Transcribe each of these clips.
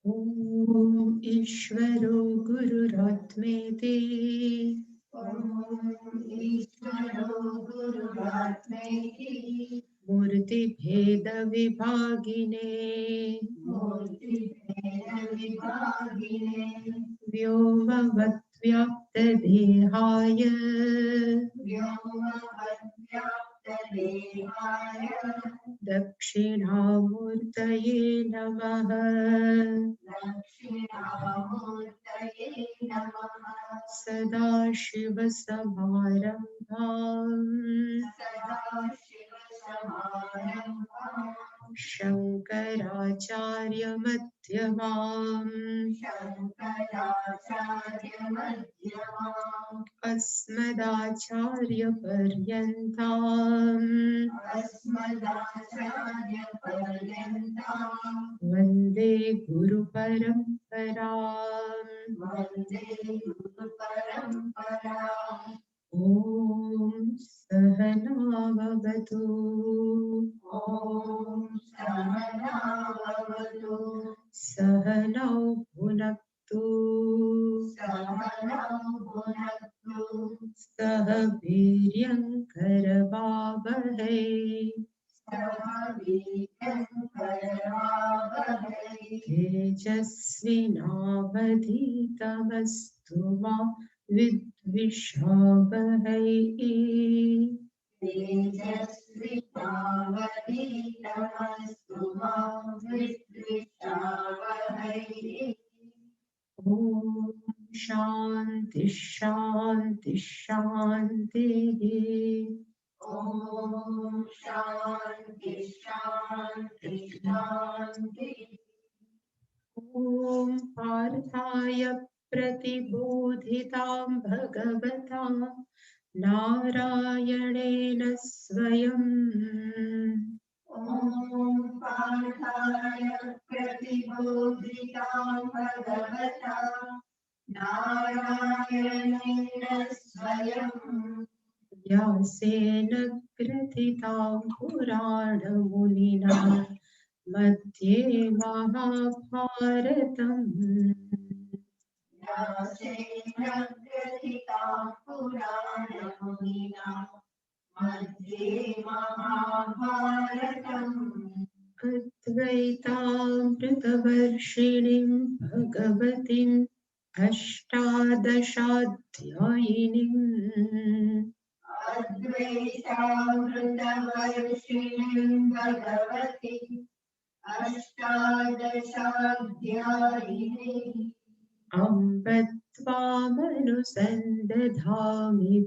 ॐ ईश्वरो गुरुरात्मेति मूर्तिभेदविभागिने व्योमवद्व्याप्तदेहाय दक्षिणामूर्तये नमः। सदाशिवसमारम्भाम् शङ्कराचार्यमध्यमाम् अस्मदाचार्यपर्यन्ताम् वन्दे गुरुपरम्पराम्। ॐ सहनाववतु सहनौ भुनक्तु सह वीर्यङ्करवावहै तेजस्विनावधीतमस्तु मा विद्विषावहै। ॐ शान्ति शान्ति शान्तिः। ॐ पार्थाय प्रतिबोधितां भगवता नारायणेन स्वयं व्यासेन ग्रथितां पुराणमुनिना मध्ये महाभारतम्। अद्वैतामृतवर्षिणीं भगवतीम् अष्टादशाध्यायिनीम् अम्ब त्वामनुसन्दधामि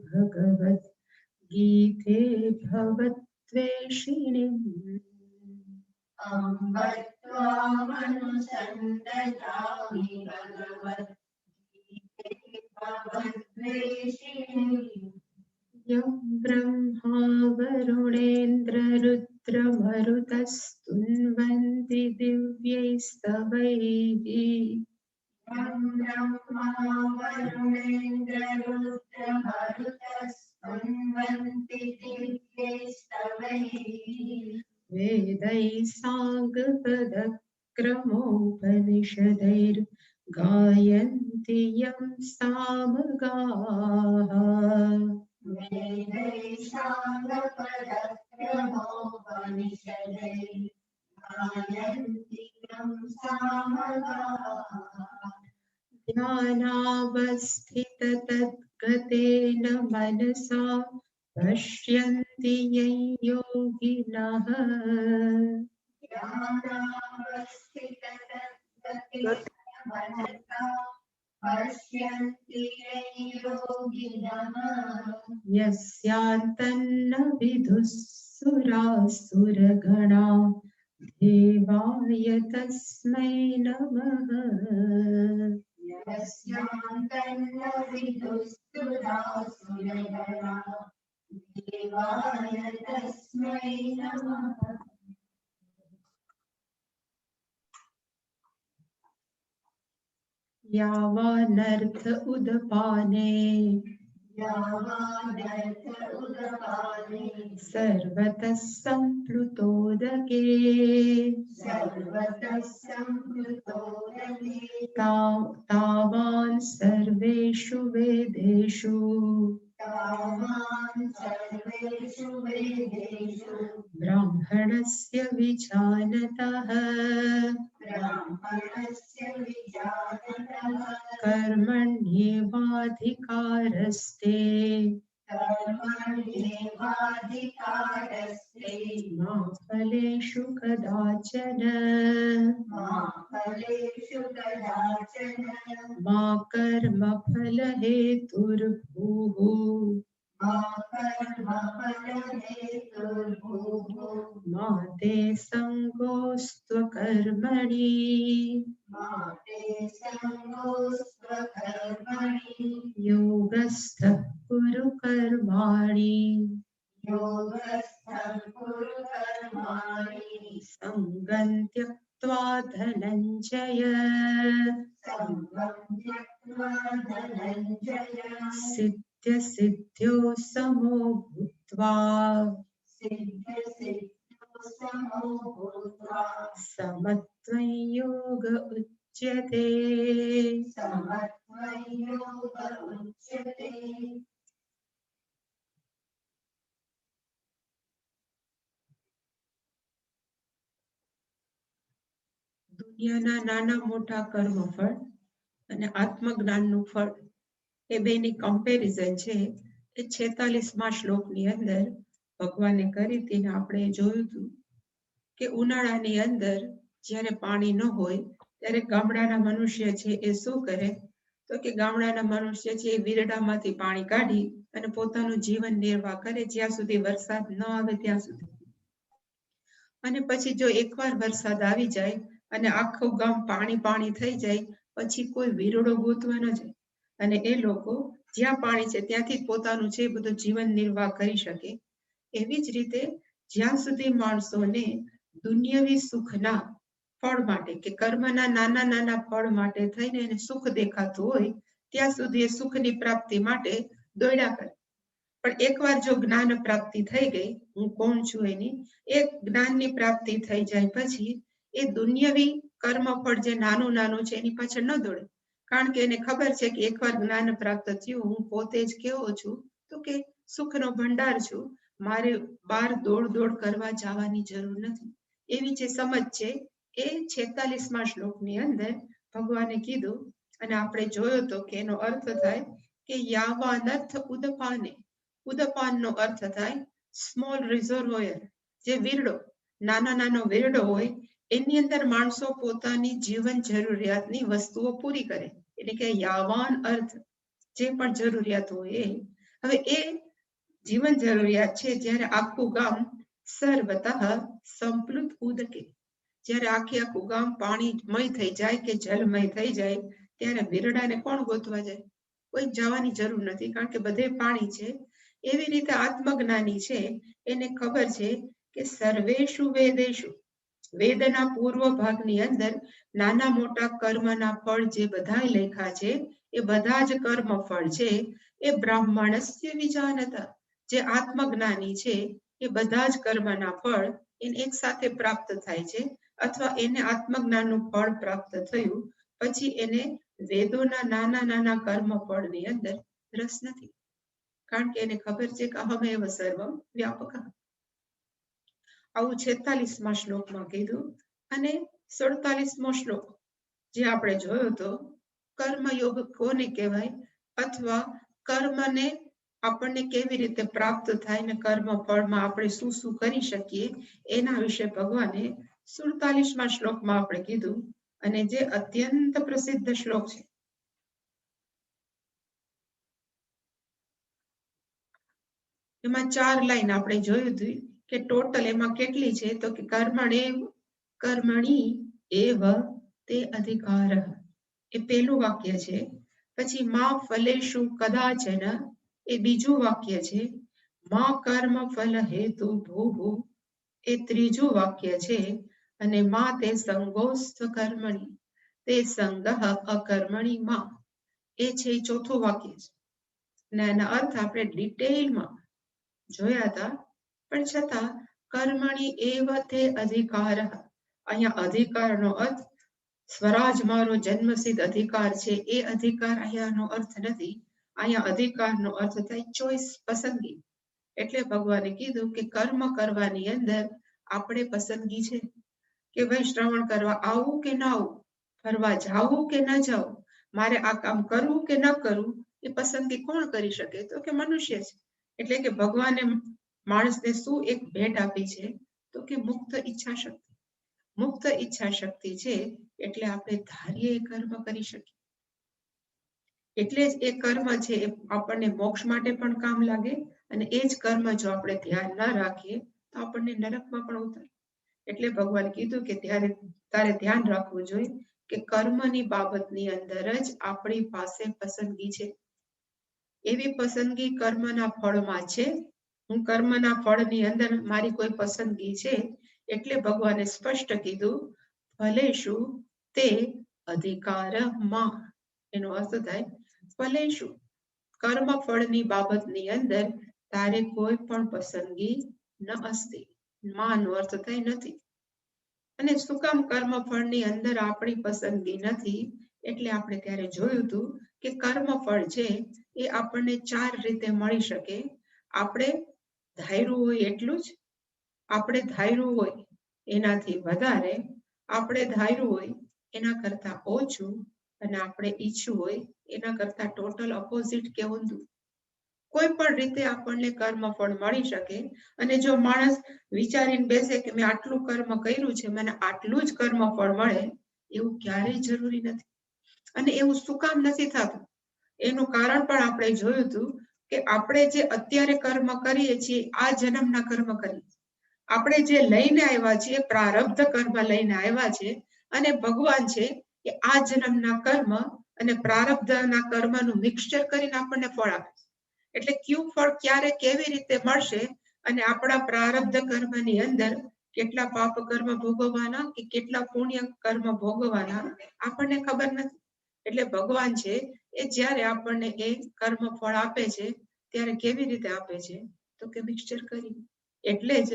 भगवद्गीते भवद्वेषिणीम्। यं ब्रह्मा वरुणेन्द्ररुद्रमरुतस्तुन्वन्ति दिव्यैस्तवैः वेदैः साङ्गपदक्रमोपनिषदैर्गायन्ति यं सामगाः। ध्यानावस्थिततद्गतेन मनसा पश्यन्ति यं योगिनः। यस्यान्तन्न विदुः सुरासुरगणा देवाय तस्मै नमः। यावानर्थ उदपाने सर्वतः सम्प्लुतोदके तावान् सर्वेषु वेदेषु ब्राह्मणस्य विजानतः कर्मण्येवाधिकारस्ते मा फलेषु कदाचन मा कर्मफलहेतुर्भूः मा ते सङ्गोऽस्त्वकर्मणि योगस्थः कुरु कर्माणि सङ्गं त्यक्त्वा धनञ्जय सिद्ध्यसिद्ध्यो समो भूत्वा समत्वं योग उच्यते દુનિયાના નાના મોટા કર્મફળ અને આત્મજ્ઞાનનું ફળ એ બેની કમ્પેરિઝન છે એ 46મા શ્લોકની અંદર ભગવાને કરી તેને આપણે જોયું હતું કે ઉનાળાની અંદર જ્યારે પાણી ન હોય ત્યારે ગામડાના મનુષ્ય છે એ શું કરે તો કે ગામડાના મનુષ્ય છે એ વીરડામાંથી પાણી કાઢી અને પોતાનું જીવન નિર્વાહ કરે જ્યાં સુધી વરસાદ ન આવે ત્યાં સુધી અને પછી જો એકવાર વરસાદ આવી જાય અને આખું ગામ પાણી પાણી થઈ જાય પછી કોઈ વીરડો ગોતવા ન જાય અને એ લોકો જ્યાં પાણી છે ત્યાંથી પોતાનું છે બધું જીવન નિર્વાહ કરી શકે એવી જ રીતે જ્યાં સુધી માણસોને દુન્યવી સુખના ફળ માટે કે કર્મના નાના નાના ફળ માટે થઈને એને સુખ દેખાતું હોય ત્યાં સુધી એ સુખની પ્રાપ્તિ માટે દોડ્યા કરે પણ એકવાર જો જ્ઞાન પ્રાપ્તિ થઈ ગઈ હું કોણ છું એની એ જ્ઞાનની પ્રાપ્તિ થઈ જાય પછી એ દુન્યવી કર્મફળ જે નાનું નાનું છે એની પાછળ ન દોડે કારણ કે એને ખબર છે કે એકવાર જ્ઞાન પ્રાપ્ત થયું હું પોતે જ કેવો છું તો કે સુખનો ભંડાર છું મારે બહાર દોડ દોડ કરવા જવાની જરૂર નથી એવી જે સમજ છે એ 46મા શ્લોકની અંદર ભગવાને કીધું અને આપણે જોયો તો કે એનો અર્થ થાય કે યાવાનર્થ ઉદપાને ઉદપાનનો અર્થ થાય સ્મોલ રિઝર્વોયર જે વીરડો નાનો નાનો વીરડો હોય એની અંદર માણસો પોતાની જીવન જરૂરિયાતની વસ્તુઓ પૂરી કરે એટલે કે યાવાન અર્થ જે પણ જરૂરિયાત હોય એ હવે એ જીવન જરૂરિયાત છે જ્યારે આખું ગામ સર્વતઃ સંપ્લુત ઉદકે જ્યારે આખું ગામ પાણીમય થઈ જાય કે જલમય થઈ જાય ત્યારે વીરડાને કોણ ગોતવા જાય કોઈ જવાની જરૂર નથી કારણ કે બધે પાણી છે એવી રીતે આત્મજ્ઞાની છે એને ખબર છે કે સર્વેષુ વેદેષુ વેદના પૂર્વ ભાગની અંદર નાના મોટા કર્મના ફળ જે બધા લેખા છે એ બધા જ કર્મ ફળ છે એ બ્રાહ્મણસ્ય વિજાનતા જે આત્મજ્ઞાની છે એ બધા જ કર્મના ફળ એને એક સાથે પ્રાપ્ત થાય છે અથવા એને આત્મજ્ઞાનનું ફળ પ્રાપ્ત થયું પછી એને વેદોના નાના નાના કર્મ ફળની અંદર રસ નથી કારણ કે એને ખબર છે કે અહમેવ સર્વમ વ્યાપક આવું 46મા શ્લોકમાં કીધું અને 47મો શ્લોક જે આપણે જોયો તો કર્મયોગ કોને કહેવાય અથવા કર્મને આપણને કેવી રીતે પ્રાપ્ત થાય ને કર્મ ફળમાં આપણે શું શું કરી શકીએ એના વિશે ભગવાને 47મા શ્લોકમાં આપણે કીધું અને જે અત્યંત પ્રસિદ્ધ શ્લોક છે એમાં 4 લાઈન આપણે જોયું હતું કે ટોટલ એમાં કેટલી છે તો કે કર્મણી એવ તે અધિકાર એ પહેલું વાક્ય છે પછી મા ફલેષુ કદાચન એ બીજું વાક્ય છે મા કર્મ ફલ હેતુ ભૂ એ ત્રીજું વાક્ય છે અને મા તે સંગોસ્થ કર્મણી તે સંગઃ અકર્મણી માં એ છે ચોથું વાક્ય છે ને એના અર્થ આપણે ડિટેલમાં જોયા હતા, પણ છતાં કર્મણી એવ તે અધિકાર. અહીંયા અધિકારનો અર્થ સ્વરાજ મારો જન્મસિદ્ધ અધિકાર છે એ અધિકાર અહીંયાનો અર્થ નથી. અહીંયા અધિકારનો અર્થ થાય ચોઈસ, પસંદગી. એટલે ભગવાને કીધું કે કર્મ કરવાની અંદર આપણે પસંદગી છે કે ભાઈ શ્રવણ કરવા આવું કે ના આવું, ફરવા જાવું કે ન જાવું, મારે આ કામ કરવું કે ન કરવું, એ પસંદગી કોણ કરી શકે? તો કે મનુષ્ય છે. એટલે કે ભગવાને માણસને શું એક ભેટ આપી છે? તો કે મુક્ત ઈચ્છા શક્તિ. મુક્ત ઈચ્છા શક્તિ છે એટલે આપણે ધારીએ એ કર્મ કરી શકીએ. એટલે જ એ કર્મ છે એ આપણને મોક્ષ માટે પણ કામ લાગે, અને એ જ કર્મ જો આપણે ધ્યાન ન રાખીએ તો આપણને નરકમાં પણ ઉતારે. એટલે ભગવાન કીધું કે તારે ધ્યાન રાખવું જોઈએ કે કર્મની બાબતની અંદર જ આપણી પાસે પસંદગી છે. એવી પસંદગી કર્મના ફળમાં છે. હું કર્મના ફળની અંદર મારી કોઈ પસંદગી છે, એટલે ભગવાને સ્પષ્ટ કીધું ફલેશુ તે અધિકારમાં. એનો અર્થ થાય ફલેશુ, કર્મ ફળની બાબતની અંદર તારે કોઈ પણ પસંદગી ન અસ્તિ. માં નો અર્થ થાય નથી. અને શું કામ કર્મ ફળની અંદર આપણી પસંદગી નથી? એટલે આપણે ત્યારે જોયું હતું કે કર્મ ફળ છે એ આપણને 4 રીતે મળી શકે. આપણે ધાર્યું હોય એટલું જ, આપણે ધાર્યું હોય એનાથી વધારે, આપણે ધાર્યું હોય એના કરતા ઓછું, અને આપણે ઈચ્છવું હોય એના કરતા ટોટલ ઓપોઝિટ કે ઊંધું. કોઈ પણ રીતે આપણને કર્મ ફળ મળી શકે. અને જો માણસ વિચારીને બેસે કે મેં આટલું કર્મ કર્યું છે, મને આટલું જ કર્મ ફળ મળે, એવું ક્યારેય જરૂરી નથી. અને એવું શું કામ નથી થતું? એનું કારણ પણ આપણે જોયું હતું કે આપણે જે અત્યારે કર્મ કરીએ છીએ, આ જન્મના કર્મ કરીએ. આપણે જે લઈને આવ્યા છીએ, પ્રારબ્ધ કર્મ લઈને આવ્યા છે, અને ભગવાન છે કે આ જન્મના કર્મ અને પ્રારબ્ધના કર્મનું મિક્સચર કરીને આપણને ફળ આપે છે. એટલે કયું ફળ ક્યારે કેવી રીતે મળશે, અને આપણા પ્રારબ્ધ કર્મની અંદર કેટલા પાપ કર્મ ભોગવવાના કે કેટલા પુણ્ય કર્મ ભોગવવાના આપણને ખબર નથી. એટલે ભગવાન છે એ જ્યારે આપણને એ કર્મ ફળ આપે છે ત્યારે કેવી રીતે આપે છે? તો કે મિક્સચર કરી. એટલે જ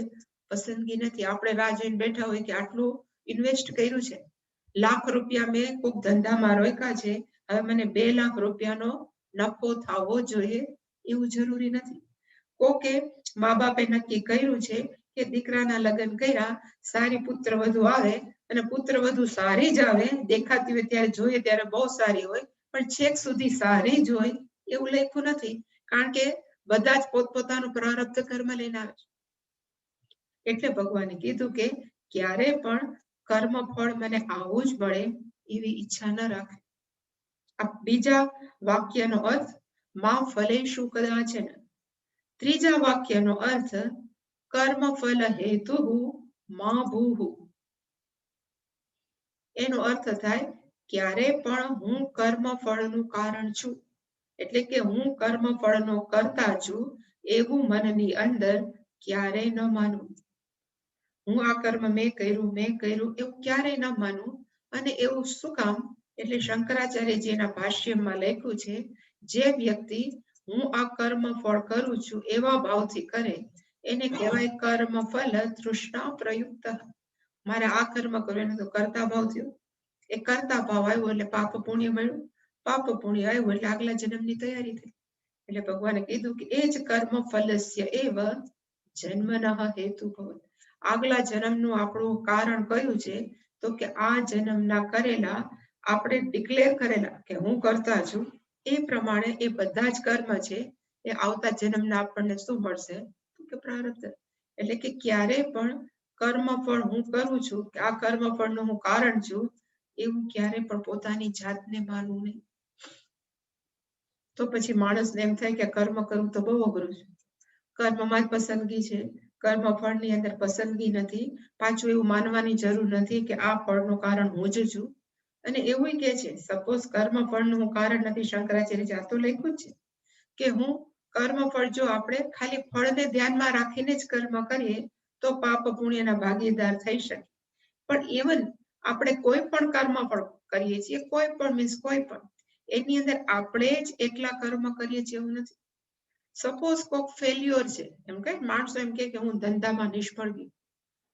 પસંદગી નથી. આપણે રાહ જોઈને બેઠા હોય કે આટલું ઇન્વેસ્ટ કર્યું છે, લાખ રૂપિયા મેં કોઈક ધંધામાં રોક્યા છે, હવે મને 2 લાખ રૂપિયાનો નફો થવો જોઈએ, એવું જરૂરી નથી. કોકે મા બાપે નક્કી કર્યું છે કે દીકરાના લગ્ન કર્યા, સારી પુત્ર વધુ આવે, અને પુત્ર વધુ સારી જ આવે, દેખાતી હોય ત્યારે જોઈએ ત્યારે બહુ સારી હોય, પણ છેક સુધી સારી જ હોય એવું લખ્યું નથી. કારણ કે બધા જ પોતપોતાનું પ્રારબ્ધ કર્મ લઈને આવે છે. એટલે ભગવાને કીધું કે ક્યારે પણ કર્મ ફળ મને આવું જ મળે એવી ઈચ્છા ન રાખે. આ બીજા વાક્યનો અર્થ માં ફલેશુ કદાચન. ત્રીજા વાક્યનો અર્થ કર્મ ફલ હેતુ માં ભૂહુ. એનો અર્થ થાય ક્યારે પણ હું કર્મ ફળનું કારણ છું. એટલે કે હું કર્મ ફળનો કરતા છું એવું મનની અંદર ક્યારેય ન માનવું. હું આ કર્મ મેં કર્યું એવું ક્યારેય ન માનવું. અને એવું શું કામ? એટલે શંકરાચાર્યજીના ભાષ્યમાં લખ્યું છે, જે વ્યક્તિ હું આ કર્મ ફળ કરું છું એવા ભાવથી કરે એને કહેવાય કર્મ ફલ તૃષ્ણા પ્રયુક્ત. મારે આ કર્મ કરવું એને તો કરતા ભાવ થયો. એ કરતા ભાવ આવ્યો એટલે પાપ પુણ્ય મળ્યું, પાપ પુણ્ય આવ્યું એટલે આગલા જન્મની તૈયારી થઈ. એટલે ભગવાને કીધું કે એ જ કર્મ ફલસ્ય એવ જન્મનઃ હેતુ ભવત. આગલા જન્મનું આપણું કારણ કયું છે? તો કે આ જન્મના કરેલા, આપણે ડિક્લેર કરેલા કે હું કરતા છું, એ પ્રમાણે એ બધા જ કર્મ છે એ આવતા જન્મના આપણને શું મળશે? તો કે પ્રારબ્ધ. એટલે કે ક્યારે પણ કર્મફળ હું કરું છું કે આ કર્મફળનું હું કારણ છું એવું ક્યારે પણ પોતાની જાતને માનવું નહીં. તો પછી માણસને એમ થાય કે કર્મ કરવું તો બહુ અઘરું છે, કર્મમાં જ પસંદગી છે, કર્મ ફળની અંદર પસંદગી નથી. પાછું એવું માનવાની જરૂર નથી કે આ ફળનું કારણ હું જ છું. અને એવું કે છે સપોઝ કર્મ ફળનું હું કારણ નથી, શંકરાચાર્ય આ તો લખ્યું છે કે હું કર્મ ફળ, જો આપણે ખાલી ફળને ધ્યાનમાં રાખીને જ કર્મ કરીએ તો પાપ પુણ્યના ભાગીદાર થઈ શકે. પણ ઇવન આપણે કોઈ પણ કર્મ ફળ કરીએ છીએ, કોઈ પણ મીન્સ કોઈ પણ, એની અંદર આપણે જ એકલા કર્મ કરીએ છીએ એવું નથી. સપોઝ કોક ફેલ્યોર છે, એમ કે માણસો એમ કે હું ધંધામાં નિષ્ફળ ગઈ,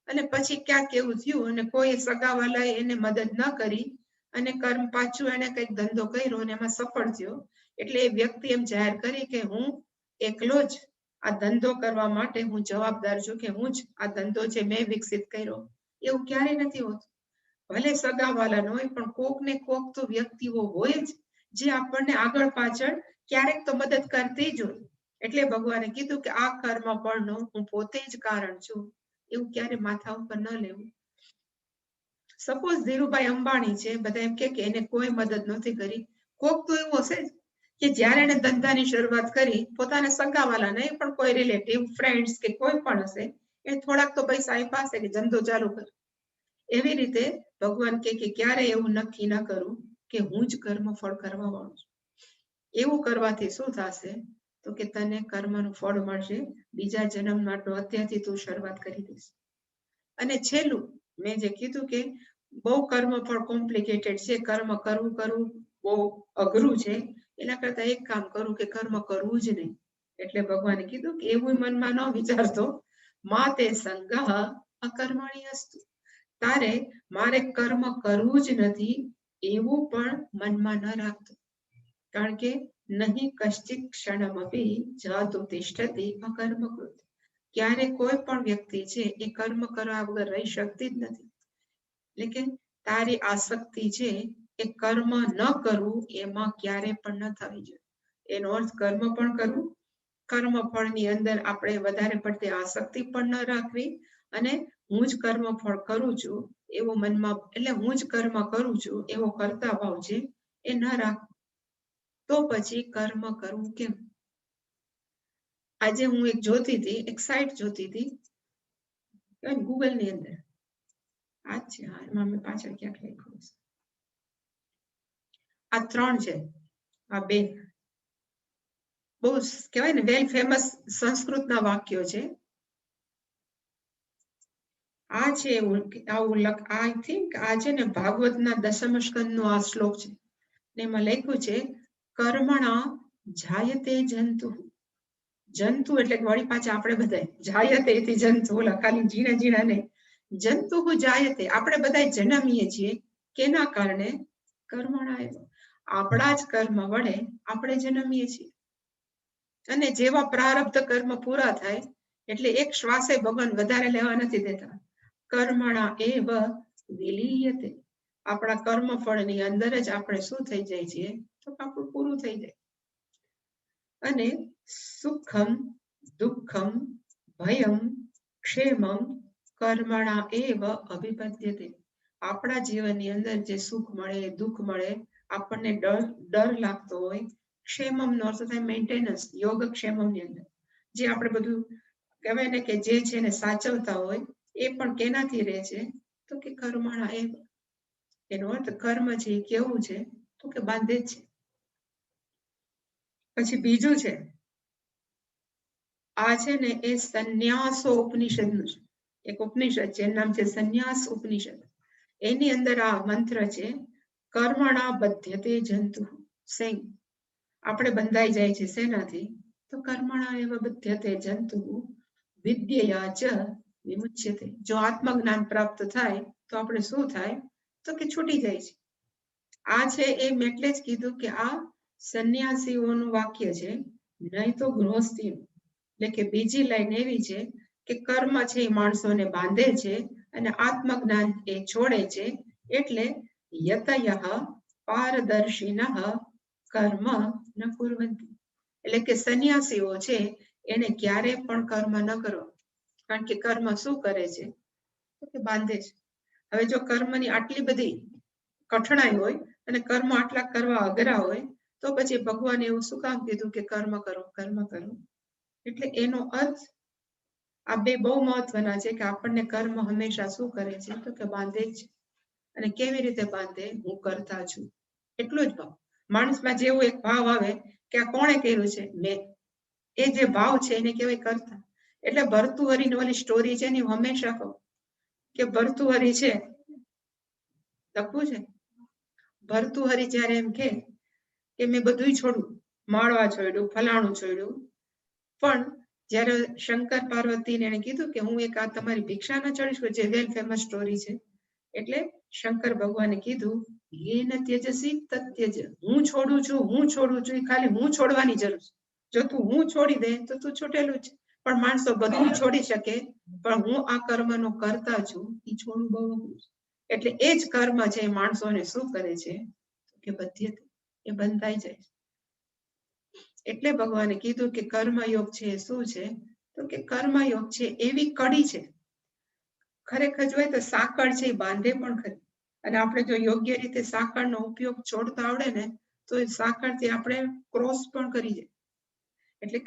અને પછી ક્યાંક એવું થયું અને કોઈ સગાવાલાએ એને મદદ ન કરી અને કર્મ પાછું એને કંઈક ધંધો કર્યો અને એમાં સફળ થયો, એટલે એ વ્યક્તિ એમ જાહેર કરી કે હું એકલો જ આ ધંધો કરવા માટે હું જવાબદાર છું, કે હું જ આ ધંધો છે મેં વિકસિત કર્યો. એવું ક્યારેય નથી હોતું. ભલે સગાવાલા ન હોય પણ કોક ને કોક તો વ્યક્તિઓ હોય જ જે આપણને આગળ પાછળ ક્યારેક તો મદદ કરતી જ હોય. એટલે ભગવાને કીધું કે આ કર્મ ફળનો હું પોતે જ કારણ છું, એવું ક્યારે માથા ઉપર ન લેવું. સપોઝ ધીરુભાઈ અંબાણી છે, બધા એમ કે એને કોઈ મદદ નથી કરી. કોક તો એવું હશે જ કે જ્યારે એને ધંધાની શરૂઆત કરી, પોતાના સગાવાલા નહીં પણ કોઈ રિલેટિવ, ફ્રેન્ડ્સ કે કોઈ પણ હશે, એ થોડાક તો પૈસા આપ્યા હશે કે ધંધો ચાલુ કર. એવી રીતે ભગવાન કે ક્યારે એવું નક્કી ન કરું કે હું જ કર્મ ફળ કરવા વાળું છું. એવું કરવાથી શું થશે તો કે તને કર્મનું ફળ મળશે, બીજા જન્મ માટે અત્યારથી તું શરૂઆત કરી દઈશ. અને છેલ્લું મેં જે કીધું કે બહુ કર્મ ફળ કોમ્પ્લિકેટેડ છે, કર્મ કરવું બહુ અઘરું છે, એના કરતા એક કામ કરું કે કર્મ કરવું જ નહીં. એટલે ભગવાને કીધું કે એવું મનમાં ન વિચારતો, મા તે સંગહ અકર્મણી અસ્તુ. તારે મારે કર્મ કરવું જ નથી એવું પણ મનમાં ન રાખતો, કારણ કે નહીં કશ્ચિત ક્ષણમપી જાતુ તિષ્ઠતિ અકર્મકૃત. ક્યારે કોઈ પણ વ્યક્તિ છે એ કર્મ કરવા વગર રહી શકતી જ નથી. એટલે કે તારી આસક્તિ છે એ કર્મ ન કરવું એમાં ક્યારે પણ ન થવી જોઈએ. એનો અર્થ કર્મ પણ કરવું, કર્મ ફળની અંદર આપણે વધારે પડતી આસક્તિ પણ ન રાખવી, અને હું જ કર્મ ફળ કરું છું એવો મનમાં, એટલે હું જ કર્મ કરું છું એવો કર્તા ભાવ છે એ ન રાખવો. તો પછી કર્મ કરવું કેમ? આજે હું એક જોતી હતી, એક સાઇટ જોતી હતી ગૂગલ ની અંદર. આ જ છે, એમાં મેં પાછળ ક્યાંક લખ્યું છે. આ 3 છે, આ 2 બહુ કહેવાય ને વેલ ફેમસ સંસ્કૃતના વાક્યો છે. આ છે આવું આઈ થિંક આ છે ને ભાગવતના 10મ સ્કંદનો આ શ્લોક છે. એમાં લખ્યું છે કર્મણા જાયતે જંતુ. જંતુ એટલે વળી પાછા આપણે બધા જાયતે થી જંતુ, ઓલા ખાલી ઝીણા ઝીણા નહીં, જંતુ જાયતે, આપણે બધા જન્મીએ છીએ. કેના કારણે? કર્મણા એવ. આપણા જ કર્મ વડે આપણે જન્મીએ છીએ. અને જેવા પ્રારબ્ધ કર્મ પૂરા થાય એટલે એક શ્વાસે ભગવાન વધારે લેવા નથી દેતા. કર્મણા એવ વિલીયતે. આપણા કર્મ ફળની અંદર જ આપણે શું થઈ જાય છીએ તો આપણું પૂરું થઈ જાય. અને સુખમ દુઃખમ ભયમ ક્ષેમમ કર્મણા એવ અભિપદ્યતે. આપણા જીવનની અંદર જે સુખ મળે, દુઃખ મળે, આપણને ડર લાગતો હોય, ક્ષેમમ નો અર્થ થાય મેન્ટેનન્સ, યોગક્ષેમમની અંદર જે આપણે બધું કહેવાય ને કે જે છે એને સાચવતા હોય એ પણ કેનાથી રહે છે તો કે કર્મણા એવ. એનો અર્થ કર્મ છે કેવું છે તો કે બાંધે છે. પછી બીજું છે આ છે ને એ સંન્યાસો ઉપનિષદનું છે. એક ઉપનિષદ છે એનું નામ છે સંન્યાસ ઉપનિષદ. એની અંદર આ મંત્ર છે કર્મણા બધ્યતે જંતુ. સેમ આપણે બંધાઈ જાય છે શેનાથી તો કર્મણા એવ બધ્યતે જંતુ વિદ્યયા ચ વિમુચ્યતે. જો આત્મજ્ઞાન પ્રાપ્ત થાય તો આપણે શું થાય તો કે છૂટી જાય છે. આ છે એ મેં એટલે જ કીધું કે આ સંન્યાસીઓનું વાક્ય છે, નહીં તો ગૃહસ્થીનું. એટલે કે બીજી લાઈન એવી છે કે કર્મ છે એ માણસોને બાંધે છે અને આત્મજ્ઞાન એ છોડે છે. એટલે યતયઃ પારદર્શિનઃ કર્મ ન કુર્વન્તિ. એટલે કે સંન્યાસીઓ છે એને ક્યારે પણ કર્મ ન કરો, કારણ કે કર્મ શું કરે છે તો કે બાંધે છે. હવે જો કર્મની આટલી બધી કઠણાઈ હોય અને કર્મ આટલા કરવા અઘરા હોય તો પછી ભગવાને એવું શું કામ કીધું કે કર્મ કરો, કર્મ કરો. એટલે એનો અર્થ આ 2 બહુ મહત્વના છે કે આપણને કર્મ હંમેશા શું કરે છે તો કે બાંધે જ. અને કેવી રીતે બાંધે? હું કરતા છું એટલું જ ભાવ. માણસમાં જેવો એક ભાવ આવે કે આ કોણે કર્યું છે? મેં. એ જે ભાવ છે એને કહેવાય કરતા. એટલે ભર્તુહરીની ઓલી સ્ટોરી છે ને હું હંમેશા કહું કે ભર્તુહરી છે, લખવું છે, ભર્તુહરી જયારે એમ કે મેં બધું છોડ્યું, માળવા છોડ્યું, ફલાણું છોડ્યું, પણ જ્યારે શંકર પાર્વતીને એને કીધું કે હું એક આ તમારી ભિક્ષા ન ચડીશ, જે વેલ ફેમસ સ્ટોરી છે, એટલે શંકર ભગવાને કીધું એ ન ત્યજસી તત્યજ, હું છોડું છું, ખાલી હું છોડવાની જરૂર છે. જો તું હું છોડી દે તો તું છૂટેલું છે. પણ માણસો બધું છોડી શકે, પણ હું આ કર્મનો કરતા છું એ છોડવું બહુ અઘરું છે. એટલે એ જ કર્મ છે માણસોને શું કરે છે કે બધ્યતે, એ બંધાઈ જાય. એટલે ભગવાને કીધું કે કર્મયોગ છે શું છે, તો કે કર્મયોગ છે એવી કડી છે, ખરેખર જોઈએ તો સાંકળ છે એ બાંધે પણ ખરી. અને આપણે જો યોગ્ય રીતે સાંકળનો ઉપયોગ છોડતા આવડે ને તો એ સાંકળથી આપણે ક્રોસ પણ કરી જાય. એટલે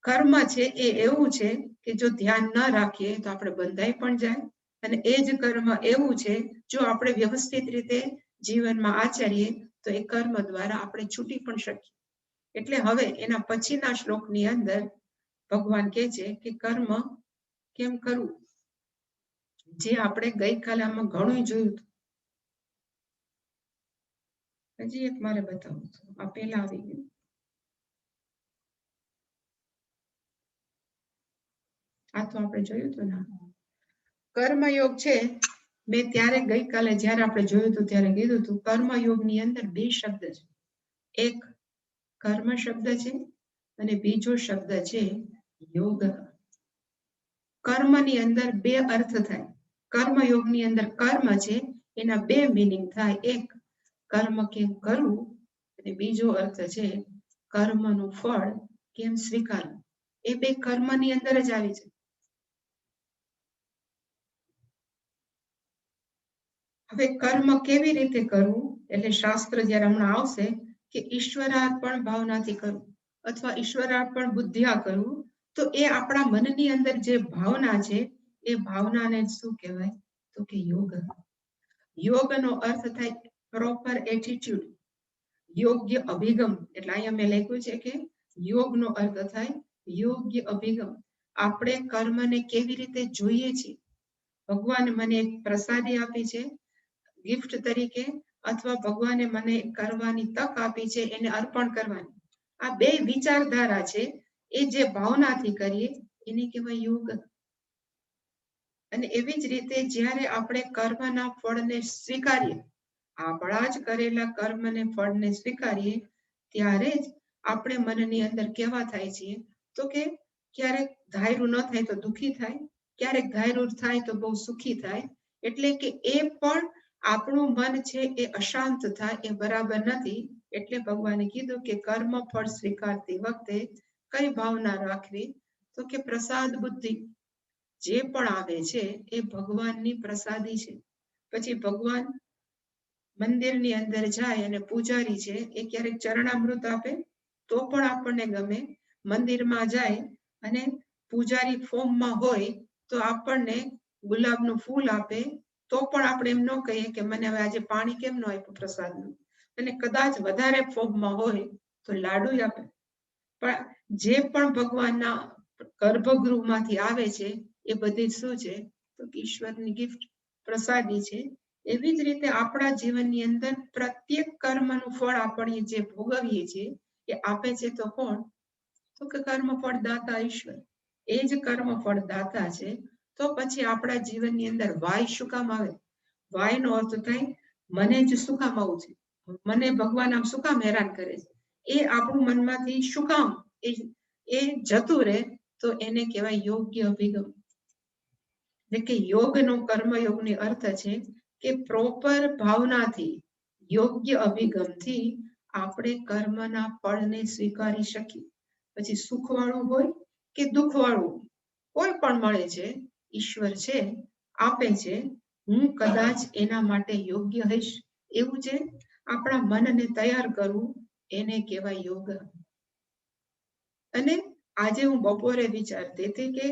કર્મ છે એ એવું છે કે જો ધ્યાન ન રાખીએ તો આપણે બંધાઈ પણ જાય, અને એ જ કર્મ એવું છે જો આપણે વ્યવસ્થિત રીતે જીવનમાં આચરીએ તો એ કર્મ દ્વારા આપણે છૂટી પણ શકીએ. એટલે હવે એના પછીના શ્લોકની અંદર ભગવાન કહે છે કે કર્મ કેમ કરવું, જે આપણે ગઈકાલે આમાં ઘણું જોયું હતું. હજી એક મારે બતાવું છું, આ પેલા આવી ગયું. આ તો આપણે જોયું હતું ને, કર્મયોગ છે. મેં ત્યારે ગઈકાલે જ્યારે આપણે જોયું હતું ત્યારે કીધું હતું કર્મયોગની અંદર બે શબ્દ છે, એક કર્મ શબ્દ છે અને બીજો શબ્દ છે યોગ. કર્મની અંદર બે અર્થ થાય. કર્મયોગની અંદર કર્મ છે એના બે મીનિંગ થાય, એક કર્મ કેમ કરવું અને બીજો અર્થ છે કર્મનું ફળ કેમ સ્વીકારવું. એ બે કર્મની અંદર જ આવી છે. હવે કર્મ કેવી રીતે કરવું, એટલે શાસ્ત્ર જ્યારે હમણાં આવશે કે ઈશ્વરાર્પણ ભાવનાથી કરવું અથવા ઈશ્વરાર્પણ બુદ્ધિયા કરવું, તો એ આપણા મનની અંદર જે ભાવના છે એ ભાવનાને શું કહેવાય, તો કે યોગ. યોગનો અર્થ થાય પ્રોપર એટીટ્યુડ, યોગ્ય અભિગમ. એટલે અહીંયા મેં લખ્યું છે કે યોગનો અર્થ થાય યોગ્ય અભિગમ. આપણે કર્મને કેવી રીતે જોઈએ છીએ. ભગવાન મને એક પ્રસાદી આપી છે ગિફ્ટ તરીકે, અથવા ભગવાને મને કરવાની તક આપી છે એને અર્પણ કરવાની. આ બે વિચારધારા છે, એ જે ભાવનાથી કરીએ એને કહેવાય યોગ. અને એવી જ રીતે જ્યારે આપણે કર્મના ફળને સ્વીકારીએ, આપણા જ કરેલા કર્મને ફળને સ્વીકારીએ, ત્યારે જ આપણે મનની અંદર કેવા થાય છે, તો કે ક્યારેક ધાર્યું ન થાય તો દુઃખી થાય, ક્યારેક ધાર્યું થાય તો બહુ સુખી થાય. એટલે કે એ પણ આપણું મન છે એ અશાંત થાય, એ બરાબર નથી. એટલે ભગવાને કીધું કે કર્મ ફળ સ્વીકારતી વખતે કઈ ભાવના રાખવી, તો કે પ્રસાદ બુદ્ધિ. જે પણ આવે છે એ ભગવાનની પ્રસાદી છે. પછી ભગવાન મંદિરની અંદર જાય અને પૂજારી છે એ ક્યારેક ચરણામૃત આપે તો પણ આપણને ગમે. મંદિરમાં જાય અને પૂજારી ફોર્મમાં હોય તો આપણને ગુલાબનું ફૂલ આપે તો પણ આપણે એમ ન કહીએ કે મને હવે આજે પાણી કેમ ન આપ્યું પ્રસાદનું. અને કદાચ વધારે ફોર્મમાં હોય તો લાડુ આપે. પણ જે પણ ભગવાનના ગર્ભગૃહમાંથી આવે છે એ બધી શું છે, તો ઈશ્વરની ગિફ્ટ, પ્રસાદી છે. એવી જ રીતે આપણા જીવનની અંદર પ્રત્યેક કર્મનું ફળ આપણે જે ભોગવીએ છીએ એ આપે છે તો કોણ, તો કે કર્મફળ દાતા ઈશ્વર. એ જ કર્મફળ દાતા છે. તો પછી આપણા જીવનની અંદર વાય શું કામ આવે. વાયનો અર્થ થાય મને જ શું કામ આવું છે, મને ભગવાન આમ શું કામ હેરાન કરે છે, એ આપણું મનમાંથી શું કામ એ જતું રહે, તો એને કહેવાય યોગ્ય અભિગમ. એટલે કે યોગનો કર્મયોગની અર્થ છે કે પ્રોપર ભાવનાથી, યોગ્ય અભિગમથી આપણે કર્મના ફળને સ્વીકારી શકીએ. પછી સુખવાળું હોય કે દુઃખવાળું કોઈ પણ મળે છે, ઈશ્વર છે આપે છે, હું કદાચ એના માટે યોગ્ય હઈશ, એવું છે આપણા મનને તૈયાર કરવું, એને કહેવાય યોગ. અને આજે હું બપોરે વિચારતી હતી કે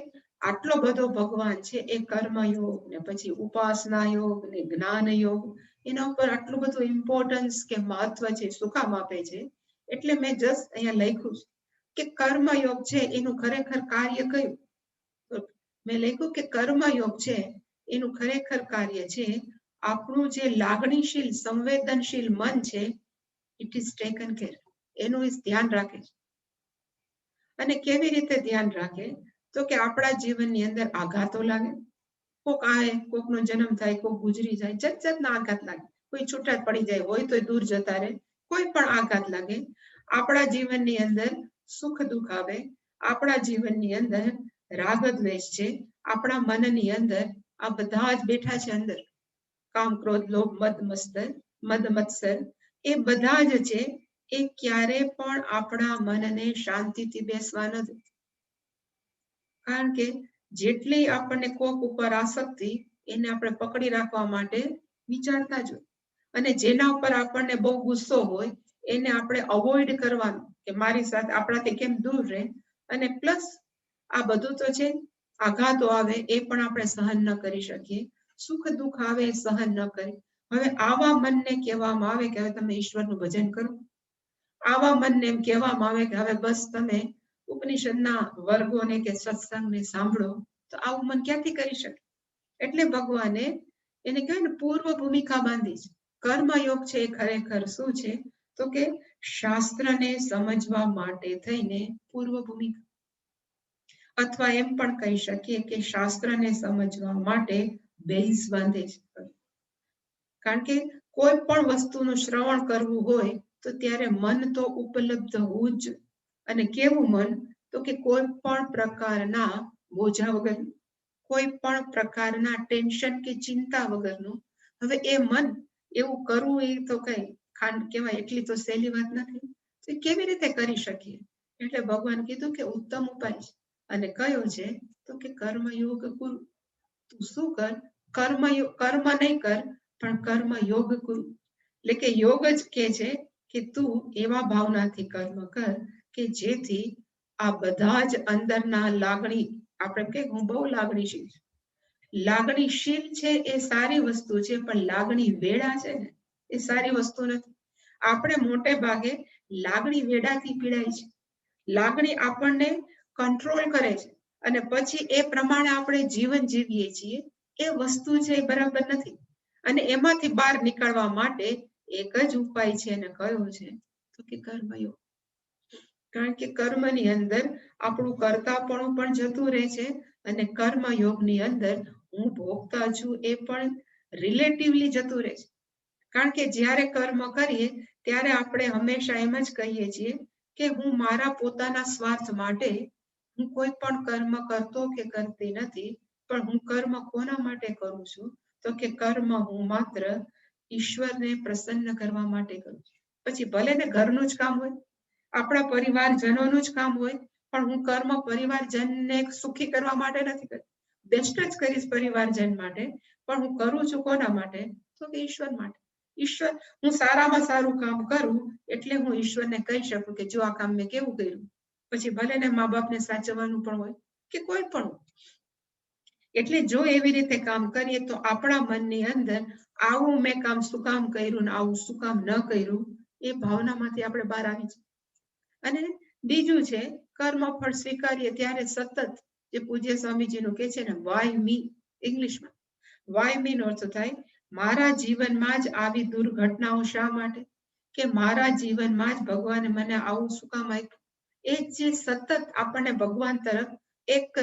આટલો બધો ભગવાન છે એ કર્મયોગ ને પછી ઉપાસના યોગ ને જ્ઞાન યોગ, એના ઉપર આટલું બધું ઇમ્પોર્ટન્સ કે મહત્વ છે, શું કામ આપે છે. એટલે મેં જસ્ટ અહીંયા લખ્યું કે કર્મયોગ છે એનું ખરેખર કાર્ય કયું. મેં લખ્યું કે કર્મયોગ છે એનું ખરેખર કાર્ય છે આપણું જે લાગણીશીલ સંવેદનશીલ મન છે, ઇટ ઇઝ ટેકન કેર, એનું ધ્યાન રાખે છે. અને કેવી રીતે ધ્યાન રાખે તો કે આપણા જીવનની અંદર આઘાતો લાગે, કોક આવે, કોકનો જન્મ થાય, કોક ગુજરી જાય, જાત જાતના આઘાત લાગે, કોઈ છૂટા પડી જાય હોય તો દૂર જતા રહે, કોઈ પણ આઘાત લાગે, આપણા જીવનની અંદર સુખ દુઃખ આવે, આપણા જીવનની અંદર રાગ દ્વેષ છે, આપણા મનની અંદર આ બધા જ બેઠા છે અંદર, કામ ક્રોધ લોભ મદ મત્સર, એ બધા જ છે, એ ક્યારે પણ આપણા મનને શાંતિથી બેસવા નથી. કારણ કે જેટલી આપણને કોક ઉપર આસક્તિ, એને આપણે પકડી રાખવા માટે વિચારતા જ હોય, અને જેના ઉપર આપણને બહુ ગુસ્સો હોય એને આપણે અવોઇડ કરવાનું કે મારી સાથે આપણાથી કેમ દૂર રહે, અને પ્લસ આ બધું તો છે, આઘાતો આવે એ પણ આપણે સહન ન કરી શકીએ, સુખ દુઃખ આવે એ સહન ન કરી. હવે આવા મનને કહેવામાં આવે કે હવે તમે ઈશ્વરનું ભજન કરો, આવા મનને એમ કહેવામાં આવે કે હવે બસ તમે ઉપનિષદના વર્ગોને કે સત્સંગને સાંભળો, તો આવું મન ક્યાંથી કરી શકે? એટલે ભગવાને એને કહેવાય ને પૂર્વ ભૂમિકા બાંધી છે. કર્મયોગ છે એ ખરેખર શું છે તો કે શાસ્ત્રને સમજવા માટે થઈને પૂર્વ ભૂમિકા, અથવા એમ પણ કહી શકીએ કે શાસ્ત્રને સમજવા માટે બેઝ બાંધે છે. કારણ કે કોઈ પણ વસ્તુનું શ્રવણ કરવું હોય તો ત્યારે મન તો ઉપલબ્ધ હોવું જ, અને કેવું મન તો કે કોઈ પણ પ્રકારના બોજા વગરનું, કોઈ પણ પ્રકારના ટેન્શન કે ચિંતા વગરનું. હવે એ મન એવું કરવું એ તો કઈ ખાંડ કહેવાય એટલી તો સહેલી વાત નથી, તો કેવી રીતે કરી શકીએ? એટલે ભગવાન કીધું કે ઉત્તમ ઉપાય છે, અને કયો છે તો કે કર્મયોગ ગુરુ. તું શું કર, કર્મ નહીં કર પણ કર્મ યોગ ગુરુ, એટલે કે યોગ જ કે છે કે તું એવા ભાવનાથી કર્મ કર કે જેથી આ બધા જ અંદરના લાગણી, આપણે કે હું બહુ લાગણીશીલ છું, લાગણીશીલ છે એ સારી વસ્તુ છે, પણ લાગણી વેડા છે ને એ સારી વસ્તુ નથી. આપણે મોટે ભાગે લાગણી વેડાથી પીડાય છે, લાગણી આપણને કંટ્રોલ કરે છે, અને પછી એ પ્રમાણે આપણે જીવન જીવીએ છીએ, એ વસ્તુ છે એ બરાબર નથી. અને એમાંથી બહાર નીકળવા માટે એક જ ઉપાય છે, અને કયો છે તો કે કર્મયોગ. કારણ કે કર્મની અંદર આપણું કર્તાપણું પણ જતું રહે છે, અને કર્મયોગની અંદર હું ભોગતા છું એ પણ રિલેટિવલી જતું રહે છે. કારણ કે જ્યારે કર્મ કરીએ ત્યારે આપણે હંમેશા એમ જ કહીએ છીએ કે હું મારા પોતાના સ્વાર્થ માટે હું કોઈ પણ કર્મ કરતો કે કરતી નથી, પણ હું કર્મ કોના માટે કરું છું તો કે કર્મ હું માત્ર ઈશ્વરને પ્રસન્ન કરવા માટે કરું છું. પછી ભલે ને ઘરનું જ કામ હોય, આપણા પરિવારજનોનું જ કામ હોય, પણ હું કર્મ પરિવારજનને સુખી કરવા માટે નથી કરતી, બેસ્ટ જ કરીશ પરિવારજન માટે, પણ હું કરું છું કોના માટે તો કે ઈશ્વર માટે. ઈશ્વર, હું સારામાં સારું કામ કરું એટલે હું ઈશ્વરને કહી શકું કે જો આ કામ મેં કેવું કર્યું. પછી ભલે ને મા બાપને સાચવવાનું પણ હોય કે કોઈ પણ, એટલે જો એવી રીતે કામ કરીએ તો આપણા મનની અંદર આવું મેં કામ શું કામ કર્યું ને આવું શું કામ ન કર્યું, એ ભાવનામાંથી આપણે બહાર આવી છીએ. અને બીજું છે કર્મફળ સ્વીકારીએ ત્યારે સતત, જે પૂજ્ય સ્વામીજીનું કે છે ને વાય મી, ઇંગ્લિશમાં વાય મી નો અર્થ થાય મારા જીવનમાં જ આવી દુર્ઘટનાઓ શા માટે, કે મારા જીવનમાં જ ભગવાને મને આવું શું કામ આપ્યું. એ જે સતત આપણને ભગવાન તરફ એક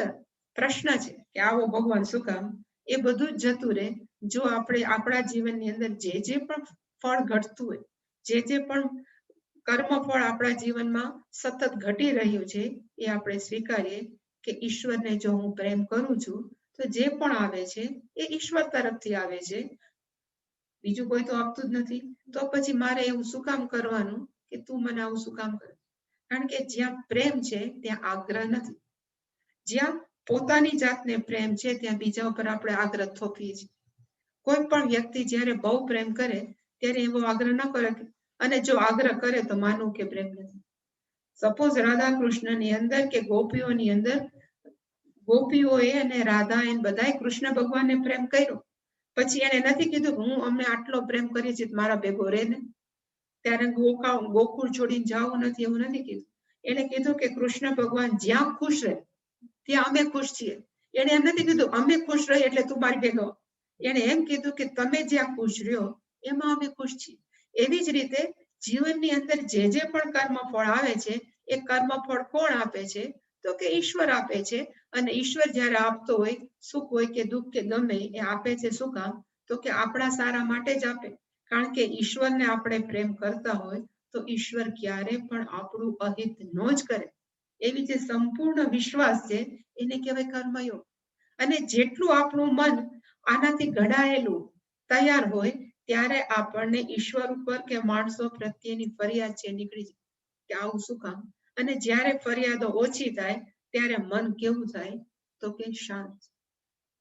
પ્રશ્ન છે કે આવો ભગવાન શું કામ, એ બધું જ જતું રહે જો આપણે આપણા જીવનની અંદર જે પણ ફળ ઘટતું હોય, જે પણ કર્મફળ આપણા જીવનમાં સતત ઘટી રહ્યું છે, એ આપણે સ્વીકારીએ કે ઈશ્વરને જો હું પ્રેમ કરું છું તો જે પણ આવે છે એ ઈશ્વર તરફથી આવે છે, બીજું કોઈ તો આપતું જ નથી. તો પછી મારે એવું શું કામ કરવાનું કે તું મને આવું શું કામ કરે? કારણ કે જ્યાં પ્રેમ છે ત્યાં આગ્રહ નથી, જ્યાં પોતાની જાતને પ્રેમ છે ત્યાં બીજા ઉપર આપણે આગ્રહ થોપીએ છીએ. કોઈ પણ વ્યક્તિ જ્યારે બહુ પ્રેમ કરે ત્યારે એવો આગ્રહ ન કરે, અને જો આગ્રહ કરે તો માનવું કે પ્રેમ નથી. સપોઝ રાધા કૃષ્ણની અંદર કે ગોપીઓની અંદર ગોપીઓએ અને રાધા એને બધાએ કૃષ્ણ ભગવાનને પ્રેમ કર્યો, પછી એને નથી કીધું હું અમને આટલો પ્રેમ કરી છે મારા ભેગો રહે ને, ત્યારે ગોકુળ છોડીને જવું નથી એવું નથી કીધું. એને કીધું કે કૃષ્ણ ભગવાન જ્યાં ખુશ રહે ત્યાં અમે ખુશ છીએ. એને એમ નથી કીધું અમે ખુશ રહીએ એટલે તું મારી ભેગો, એને એમ કીધું કે તમે જ્યાં ખુશ રહ્યો એમાં અમે ખુશ છીએ. એવી જ રીતે જીવનની અંદર જે પણ કર્મ ફળ આવે છે એ કર્મફળ કોણ આપે છે? તો કે ઈશ્વર આપે છે. અને ઈશ્વર જ્યારે આપતો હોય, સુખ હોય કે દુઃખ કે ગમે એ આપે છે. શું કામ? તો કે આપણા સારા માટે જ આપે. કારણ કે ઈશ્વરને આપણે પ્રેમ કરતા હોય તો ઈશ્વર ક્યારે પણ આપણું અહિત ન જ કરે. એવી જે સંપૂર્ણ વિશ્વાસ છે એને કહેવાય કર્મયોગ. અને જેટલું આપણું મન આનાથી ઘડાયેલું તૈયાર હોય ત્યારે આપણને ઈશ્વર ઉપર કે માણસો પ્રત્યેની ફરિયાદ છે નીકળી જાય કે આવું શું કામ. અને જ્યારે ફરિયાદો ઓછી થાય ત્યારે મન કેવું થાય? તો કે શાંત.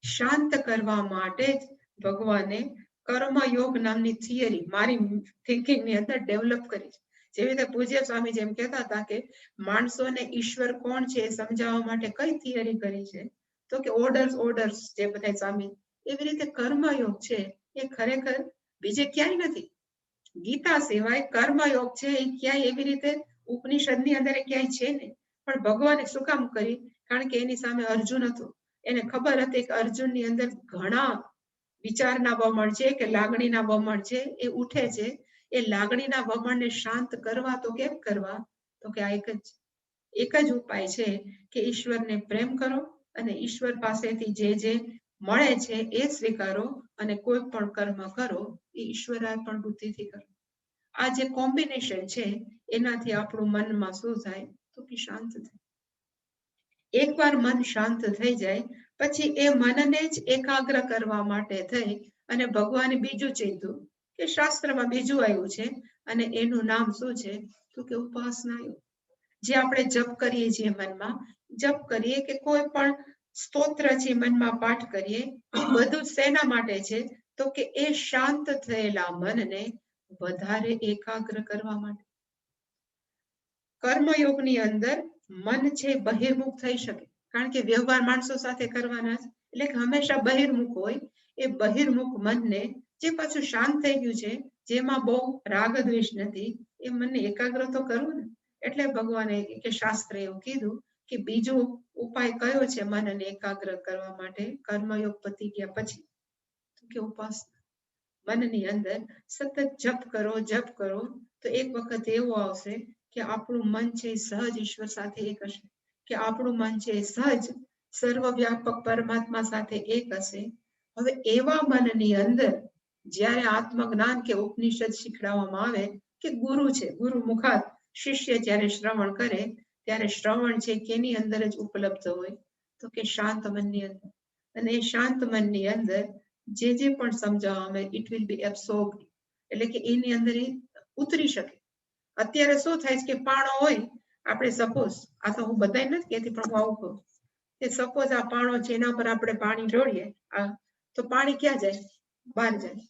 શાંત કરવા માટે જ ભગવાને કર્મયોગ નામની થિયરી મારી થિંકિંગની અંદર ડેવલપ કરી છે. જેવી રીતે પૂજ્ય સ્વામી જેમ કહેતા હતા કે માણસોને ઈશ્વર કોણ છે એ સમજાવવા માટે કઈ થિયરી કરી છે? તો કે ઓર્ડર્સ જે બધા સ્વામી, એવી રીતે કર્મયોગ છે એ ખરેખર બીજે ક્યાંય નથી. ગીતા સિવાય કર્મયોગ છે એ ક્યાંય એવી રીતે ઉપનિષદની અંદર ક્યાંય છે નહીં. પણ ભગવાને શું કામ કરી? કારણ કે એની સામે અર્જુન હતો. એને ખબર હતી કે અર્જુનની અંદર ઘણા વિચારના વમળ છે કે લાગણીના વમળ છે એ ઉઠે છે. એ લાગણીના વમળને શાંત કરવા તો કેમ કરવા? તો કે આ એક જ ઉપાય છે કે ઈશ્વરને પ્રેમ કરો અને ઈશ્વર પાસેથી જે મળે છે એ સ્વીકારો અને કોઈ પણ કર્મ કરો એ ઈશ્વરાર્પણ બુદ્ધિથી કરો. આ જે કોમ્બિનેશન છે એનાથી આપણું મનમાં શું થાય? તો કે શાંત થાય. એકવાર મન શાંત થઈ જાય પછી એ મનને જ એકાગ્ર કરવા માટે થઈ અને ભગવાને બીજું ચીંધું કે શાસ્ત્રમાં બીજું આવ્યું છે અને એનું નામ શું છે? તો કે ઉપાસના યોગ. જે આપણે જપ કરીએ છીએ, મનમાં જપ કરીએ કે કોઈ પણ સ્તોત્ર છે મનમાં પાઠ કરીએ, એ બધું શેના માટે છે? તો કે એ શાંત થયેલા મનને વધારે એકાગ્ર કરવા માટે. કર્મયોગની અંદર મન છે બહિર્મુખ થઈ શકે, કારણ કે વ્યવહાર માણસો સાથે કરવાના છે એટલે કે હંમેશા બહિર્મુખ હોય. એ બહિર્મુખ મનને જે પાછું શાંત થઈ ગયું છે, જેમાં બહુ રાગ દ્વેષ નથી, એ મનને એકાગ્ર તો કરવું ને. એટલે ભગવાને કે શાસ્ત્રે એવું કીધું કે બીજો ઉપાય કયો છે મનને એકાગ્ર કરવા માટે કર્મયોગ પતી ગયા પછી? તો કે ઉપાસના. મનની અંદર સતત જપ કરો તો એક વખત એવું આવશે કે આપણું મન છે સહજ ઈશ્વર સાથે એક હશે, કે આપણું મન છે સહજ સર્વવ્યાપક પરમાત્મા સાથે એક હશે. હવે એવા મનની અંદર જ્યારે આત્મજ્ઞાન કે ઉપનિષદ શીખડાવવામાં આવે કે ગુરુ છે, ગુરુ મુખાત શિષ્ય જ્યારે શ્રવણ કરે ત્યારે શ્રવણ છે કેની અંદર જ ઉપલબ્ધ હોય? તો કે શાંત મનની અંદર. અને એ શાંત મનની અંદર જે પણ સમજાવવામાં આવે ઇટ વિલ બી એબ્સોર્બ, એટલે કે એની અંદર એ ઉતરી શકે. અત્યારે શું થાય છે કે પાણો હોય, આપણે સપોઝ, આ તો હું બધાય નથી કહેતી પણ હું આવું કહું કે સપોઝ આ પાણો છે એના પર આપણે પાણી ઢોળીએ તો પાણી ક્યાં જાય? બહાર જાય.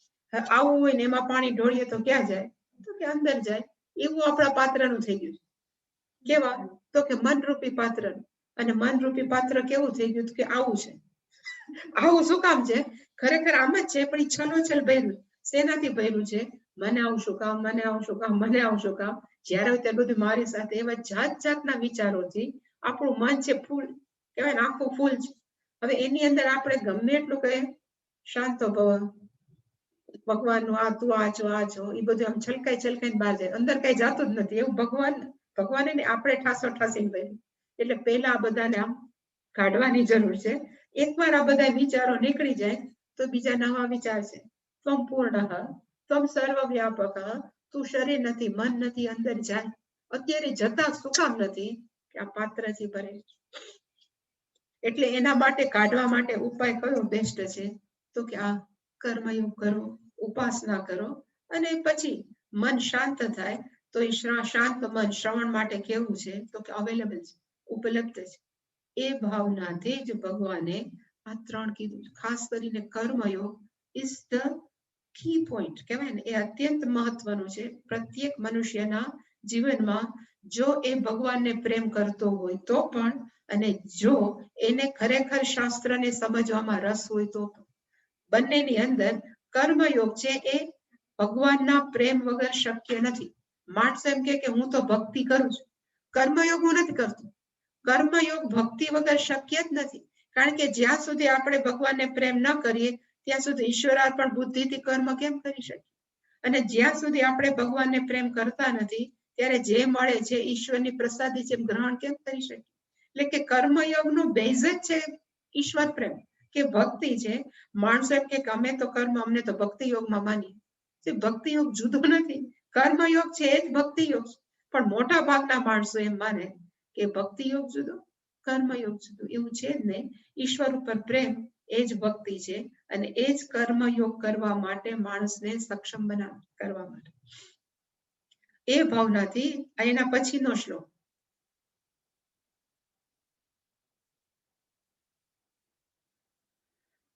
આવું હોય ને એમાં પાણી ઢોળીએ તો ક્યાં જાય? તો કે અંદર જાય. એવું આપણા પાત્રનું થઈ ગયું. કેવા? તો કે મનરૂપી પાત્રનું. અને મનરૂપી પાત્ર કેવું થઈ ગયું કે આવું છે. આવું શું કામ છે? ખરેખર આમ જ છે પણ એ છલોછલ ભર્યું. શેનાથી ભર્યું છે? મને આવું શું કામ, મને આવું શું કામ, મને આવું શું કામ. જ્યારે હોય ત્યારે બધું મારી સાથે એવા જાતના વિચારોથી આપણું મન છે ફૂલ, કહેવાય ને આખું ફૂલ છે. હવે એની અંદર આપણે ગમે એટલું કહે શાંતો ભવ, ભગવાનનું આ તું આ છો એ બધું આમ છલકાઈને બહાર જાય, અંદર કઈ જાતું જ નથી. એવું ભગવાને ને આપણે ઠાસો ઠાસીને ભર્યું. એટલે પહેલા આ બધાને આમ કાઢવાની જરૂર છે. એકવાર આ બધા વિચારો નીકળી જાય તો બીજા નવા વિચાર છે. ત્વમ પૂર્ણઃ, ત્વમ સર્વવ્યાપક, તું શરીર નથી, મન નથી, અંદર જાય. અત્યારે જતા શું કામ નથી? કે આ પાત્રથી ભરે. એટલે એના માટે કાઢવા માટે ઉપાય કયો બેસ્ટ છે? તો કે આ કર્મયોગ કરો, ઉપાસના કરો. અને પછી મન શાંત થાય તો એ શાંત મન શ્રવણ માટે કેવું છે? તો કે અવેલેબલ છે, ઉપલબ્ધ છે. એ ભાવનાથી જ ભગવાને આ 3 કીધું. ખાસ કરીને કર્મયોગ ઇઝ ધ કી પોઈન્ટ, કહેવાય ને, એ અત્યંત મહત્વનું છે પ્રત્યેક મનુષ્યના જીવનમાં. જો એ ભગવાનને પ્રેમ કરતો હોય તો પણ, અને જો એને ખરેખર શાસ્ત્રને સમજવામાં રસ હોય તો પણ. બંનેની અંદર કર્મયોગ છે એ ભગવાનના પ્રેમ વગર શક્ય નથી. માણસ એમ કે હું તો ભક્તિ કરું છું, કર્મયોગ હું નથી કરતો. કર્મયોગ ભક્તિ વગર શક્ય જ નથી. કારણ કે જ્યાં સુધી આપણે ભગવાનને પ્રેમ ન કરીએ ત્યાં સુધી ઈશ્વરાર્પણ બુદ્ધિથી કર્મ કેમ કરી શકીએ? અને જ્યાં સુધી આપણે ભગવાનને પ્રેમ કરતા નથી ત્યારે જે મળે છે ઈશ્વરની પ્રસાદી જેમ ગ્રહણ કેમ કરી શકીએ? એટલે કે કર્મયોગનો બેઝ જ છે ઈશ્વર પ્રેમ કે ભક્તિ છે. માણસો એમ કે અમે તો કર્મ, અમને તો ભક્તિ યોગમાં માનીએ. ભક્તિ યોગ જુદો નથી, કર્મયોગ છે એ જ ભક્તિ યોગ. પણ મોટા ભાગના માણસો એમ માને કે ભક્તિ યોગ જુદો, કર્મયોગ જુદો. એવું છે જ નહીં. ઈશ્વર ઉપર પ્રેમ એ જ ભક્તિ છે અને એ જ કર્મયોગ કરવા માટે માણસને સક્ષમ કરવા માટે. એ ભાવનાથી એના પછીનો શ્લોક,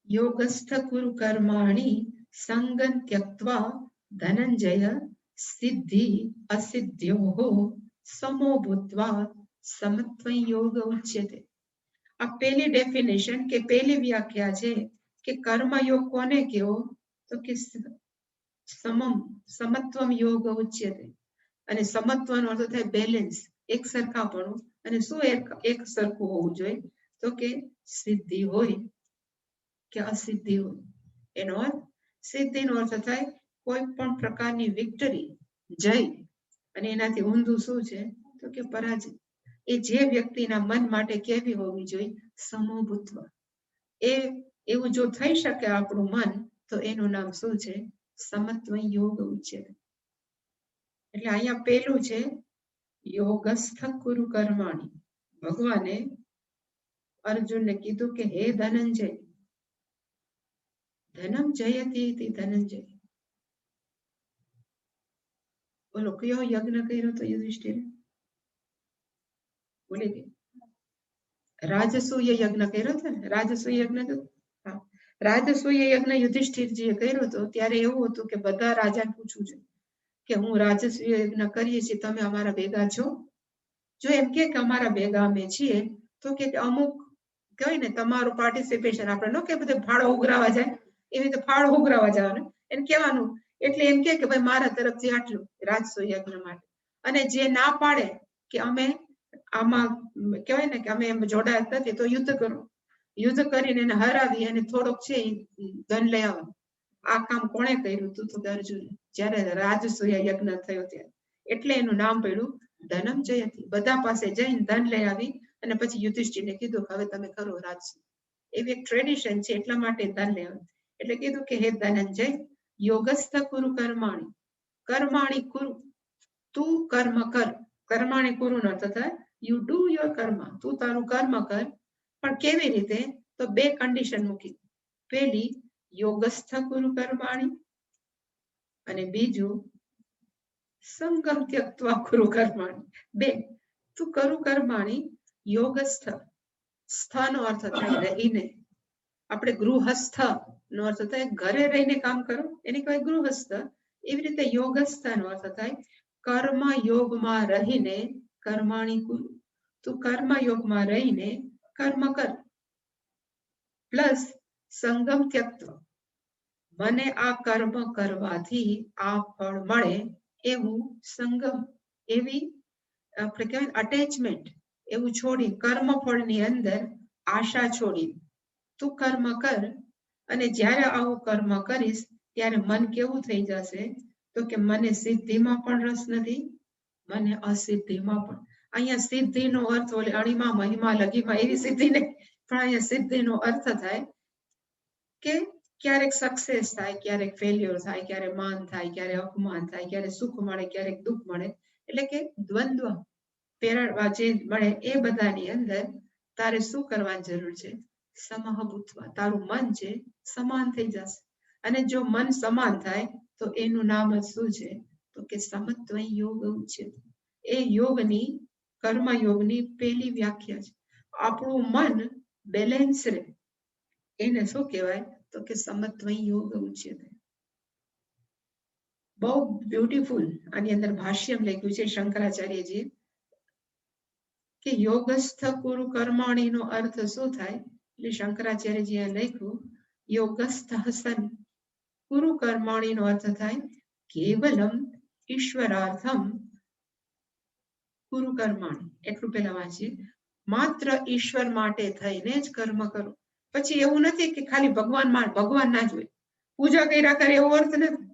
યોગસ્થ કુરુ કર્માણી સંગં ત્યક્ત્વા ધનંજય સિદ્ધિ અસિદ્ધ્યોઃ સમો ભૂત્વા સમત્વં યોગ ઉચ્યતે. આ પહેલી ડેફિનેશન કે પહેલી વ્યાખ્યા છે કે કર્મયોગ કોને કહેવો? તો કે સમત્વમ યોગ ઉચ્યતે. અને સમત્વનો અર્થ થાય બેલેન્સ, એક સરખાપણું. અને શું એક સરખું હોવું જોઈએ? તો કે સિદ્ધિ હોય કે અસિદ્ધિ હોય. એનો અર્થ, સિદ્ધિનો અર્થ થાય કોઈ પણ પ્રકારની વિક્ટરી, જય. અને એનાથી ઊંધું શું છે? તો કે પરાજય. એ જે વ્યક્તિના મન માટે કેવી હોવી જોઈએ? સમોભૂત્વ. એવું જો થઈ શકે આપણું મન, તો એનું નામ શું છે? સમત્વ યોગ ઉચ્યતે. એટલે અહીંયા પેલું છે યોગસ્થ કુરુ કર્માણી. ભગવાને અર્જુનને કીધું કે હે ધનંજય, ધનમ જયતિ ઇતિ ધનંજય. બોલો કયો યજ્ઞ કર્યો તો યુધિષ્ઠિરે? બોલી ગઈ. રાજસૂય યજ્ઞ કર્યો હતો ને? રાજસૂય યજ્ઞ તો રાજસૂય યજ્ઞ યુધિષ્ઠિરજીએ કર્યો હતો. ત્યારે એવું હતું કે બધા રાજાને પૂછવું છે કે હું રાજસૂય યજ્ઞ કરીએ છીએ, તમે અમારા ભેગા છો? જો એમ કે અમારા ભેગા અમે છીએ, તો કે અમુક કહેવાય ને તમારું પાર્ટિસિપેશન, આપણે ન કે બધે ફાળો ઉઘરાવા જાય, એવી રીતે ફાળો ઉઘરાવા જવાનું એને કહેવાનું. એટલે એમ કે ભાઈ મારા તરફથી આટલું રાજસૂય યજ્ઞ માટે. અને જે ના પાડે કે અમે આમાં કહેવાય ને કે અમે એમ જોડાયા નથી, તો યુદ્ધ કરો. યુદ્ધ કરીને એને હરાવી અને થોડોક છે ધન લઈ આવવાનું. આ કામ કોણે કર્યું હતું? તો અર્જુને, જયારે રાજસૂય યજ્ઞ થયો ત્યારે. એટલે એનું નામ પડ્યું ધનમ જયતિ. બધા પાસે જઈને ધન લઈ આવી અને પછી યુધિષ્ઠિરને કીધું હવે તમે કરો રાજસૂય. એવી એક ટ્રેડિશન છે, એટલા માટે ધન લઈ આવી. એટલે કીધું કે હે ધનંજય, યોગસ્થ કુરુ કર્માણી. કર્માણી કુરુ, તું કર્મ કર. કર્માણી કુરુ નો અર્થ થાય યુ ડુ યોર કર્મ. તું તારું કર્મ કર. પણ કેવી રીતે? તો બે કન્ડિશન મૂકી. પેલી યોગસ્થ કુરુ કર્માણી, અને બીજું સંગમ ત્યક્ત્વા કુરુ કર્માણી. બે, તું કરું કર્માણી યોગસ્થ. સ્થનો અર્થ થાય રહીને. આપણે ગૃહસ્થ નો અર્થ થાય ઘરે રહીને કામ કરો, એને કહેવાય ગૃહસ્થ. એવી રીતે યોગસ્થ નો અર્થ થાય કર્મ યોગમાં રહીને કર્માણી કુરુ. તું કર્મ યોગમાં રહીને કર્મ કર. પ્લસ સંગમ ત્યક્ત્વ, મને આ કર્મ કરવાથી આ ફળ મળે એવું સંગમ, એવી આપણે કહેવાય અટેચમેન્ટ, એવું છોડી કર્મ ફળની અંદર આશા છોડી તું કર્મ કર. અને જ્યારે આવું કર્મ કરીશ ત્યારે મન કેવું થઈ જશે? તો કે મને સિદ્ધિમાં પણ રસ નથી, મને અસિદ્ધિમાં પણ. અહીંયા સિદ્ધિનો અર્થ ઓલે અણીમાં મહિમા લગીમાં એવી સિદ્ધિ નહીં, પણ અહીંયા સિદ્ધિનો અર્થ થાય કે ક્યારેક સક્સેસ થાય, ક્યારેક ફેલ્યોર થાય, ક્યારેક માન થાય, ક્યારેક અપમાન થાય, ક્યારેક સુખ મળે, ક્યારેક દુઃખ મળે. એટલે કે દ્વંદ્વ પેરાડવા જે મળે એ બધાની અંદર તારે શું કરવાની જરૂર છે? સમહભૂત્વા. તારું મન છે સમાન થઈ જશે. અને જો મન સમાન થાય તો એનું નામ જ શું છે? તો કે સમત્વ યોગ છે. એ યોગની, કર્મયોગની પહેલી વ્યાખ્યા છે. આપણું મન બેલેન્સ રહે એને શું કહેવાય? તો કે સમત્વ યોગ ઉચ્યતે. બહુ બ્યુટીફુલ આની અંદર ભાષ્યમ લખ્યું છે શંકરાચાર્યજી કે યોગસ્થ કુરુ કર્માણી નો અર્થ શું થાય? એટલે શંકરાચાર્યજીએ લખ્યું યોગસ્થ સન કુરુ કર્માણી નો અર્થ થાય કેવલમ ઈશ્વરાર્થમ કુરુ કર્માણી. એટલું પેલા વાંચીએ. માત્ર ઈશ્વર માટે થઈને જ કર્મ કરો. પછી એવું નથી કે ખાલી ભગવાન ના જોઈએ, પૂજા કર્યા કરે એવો અર્થ નથી.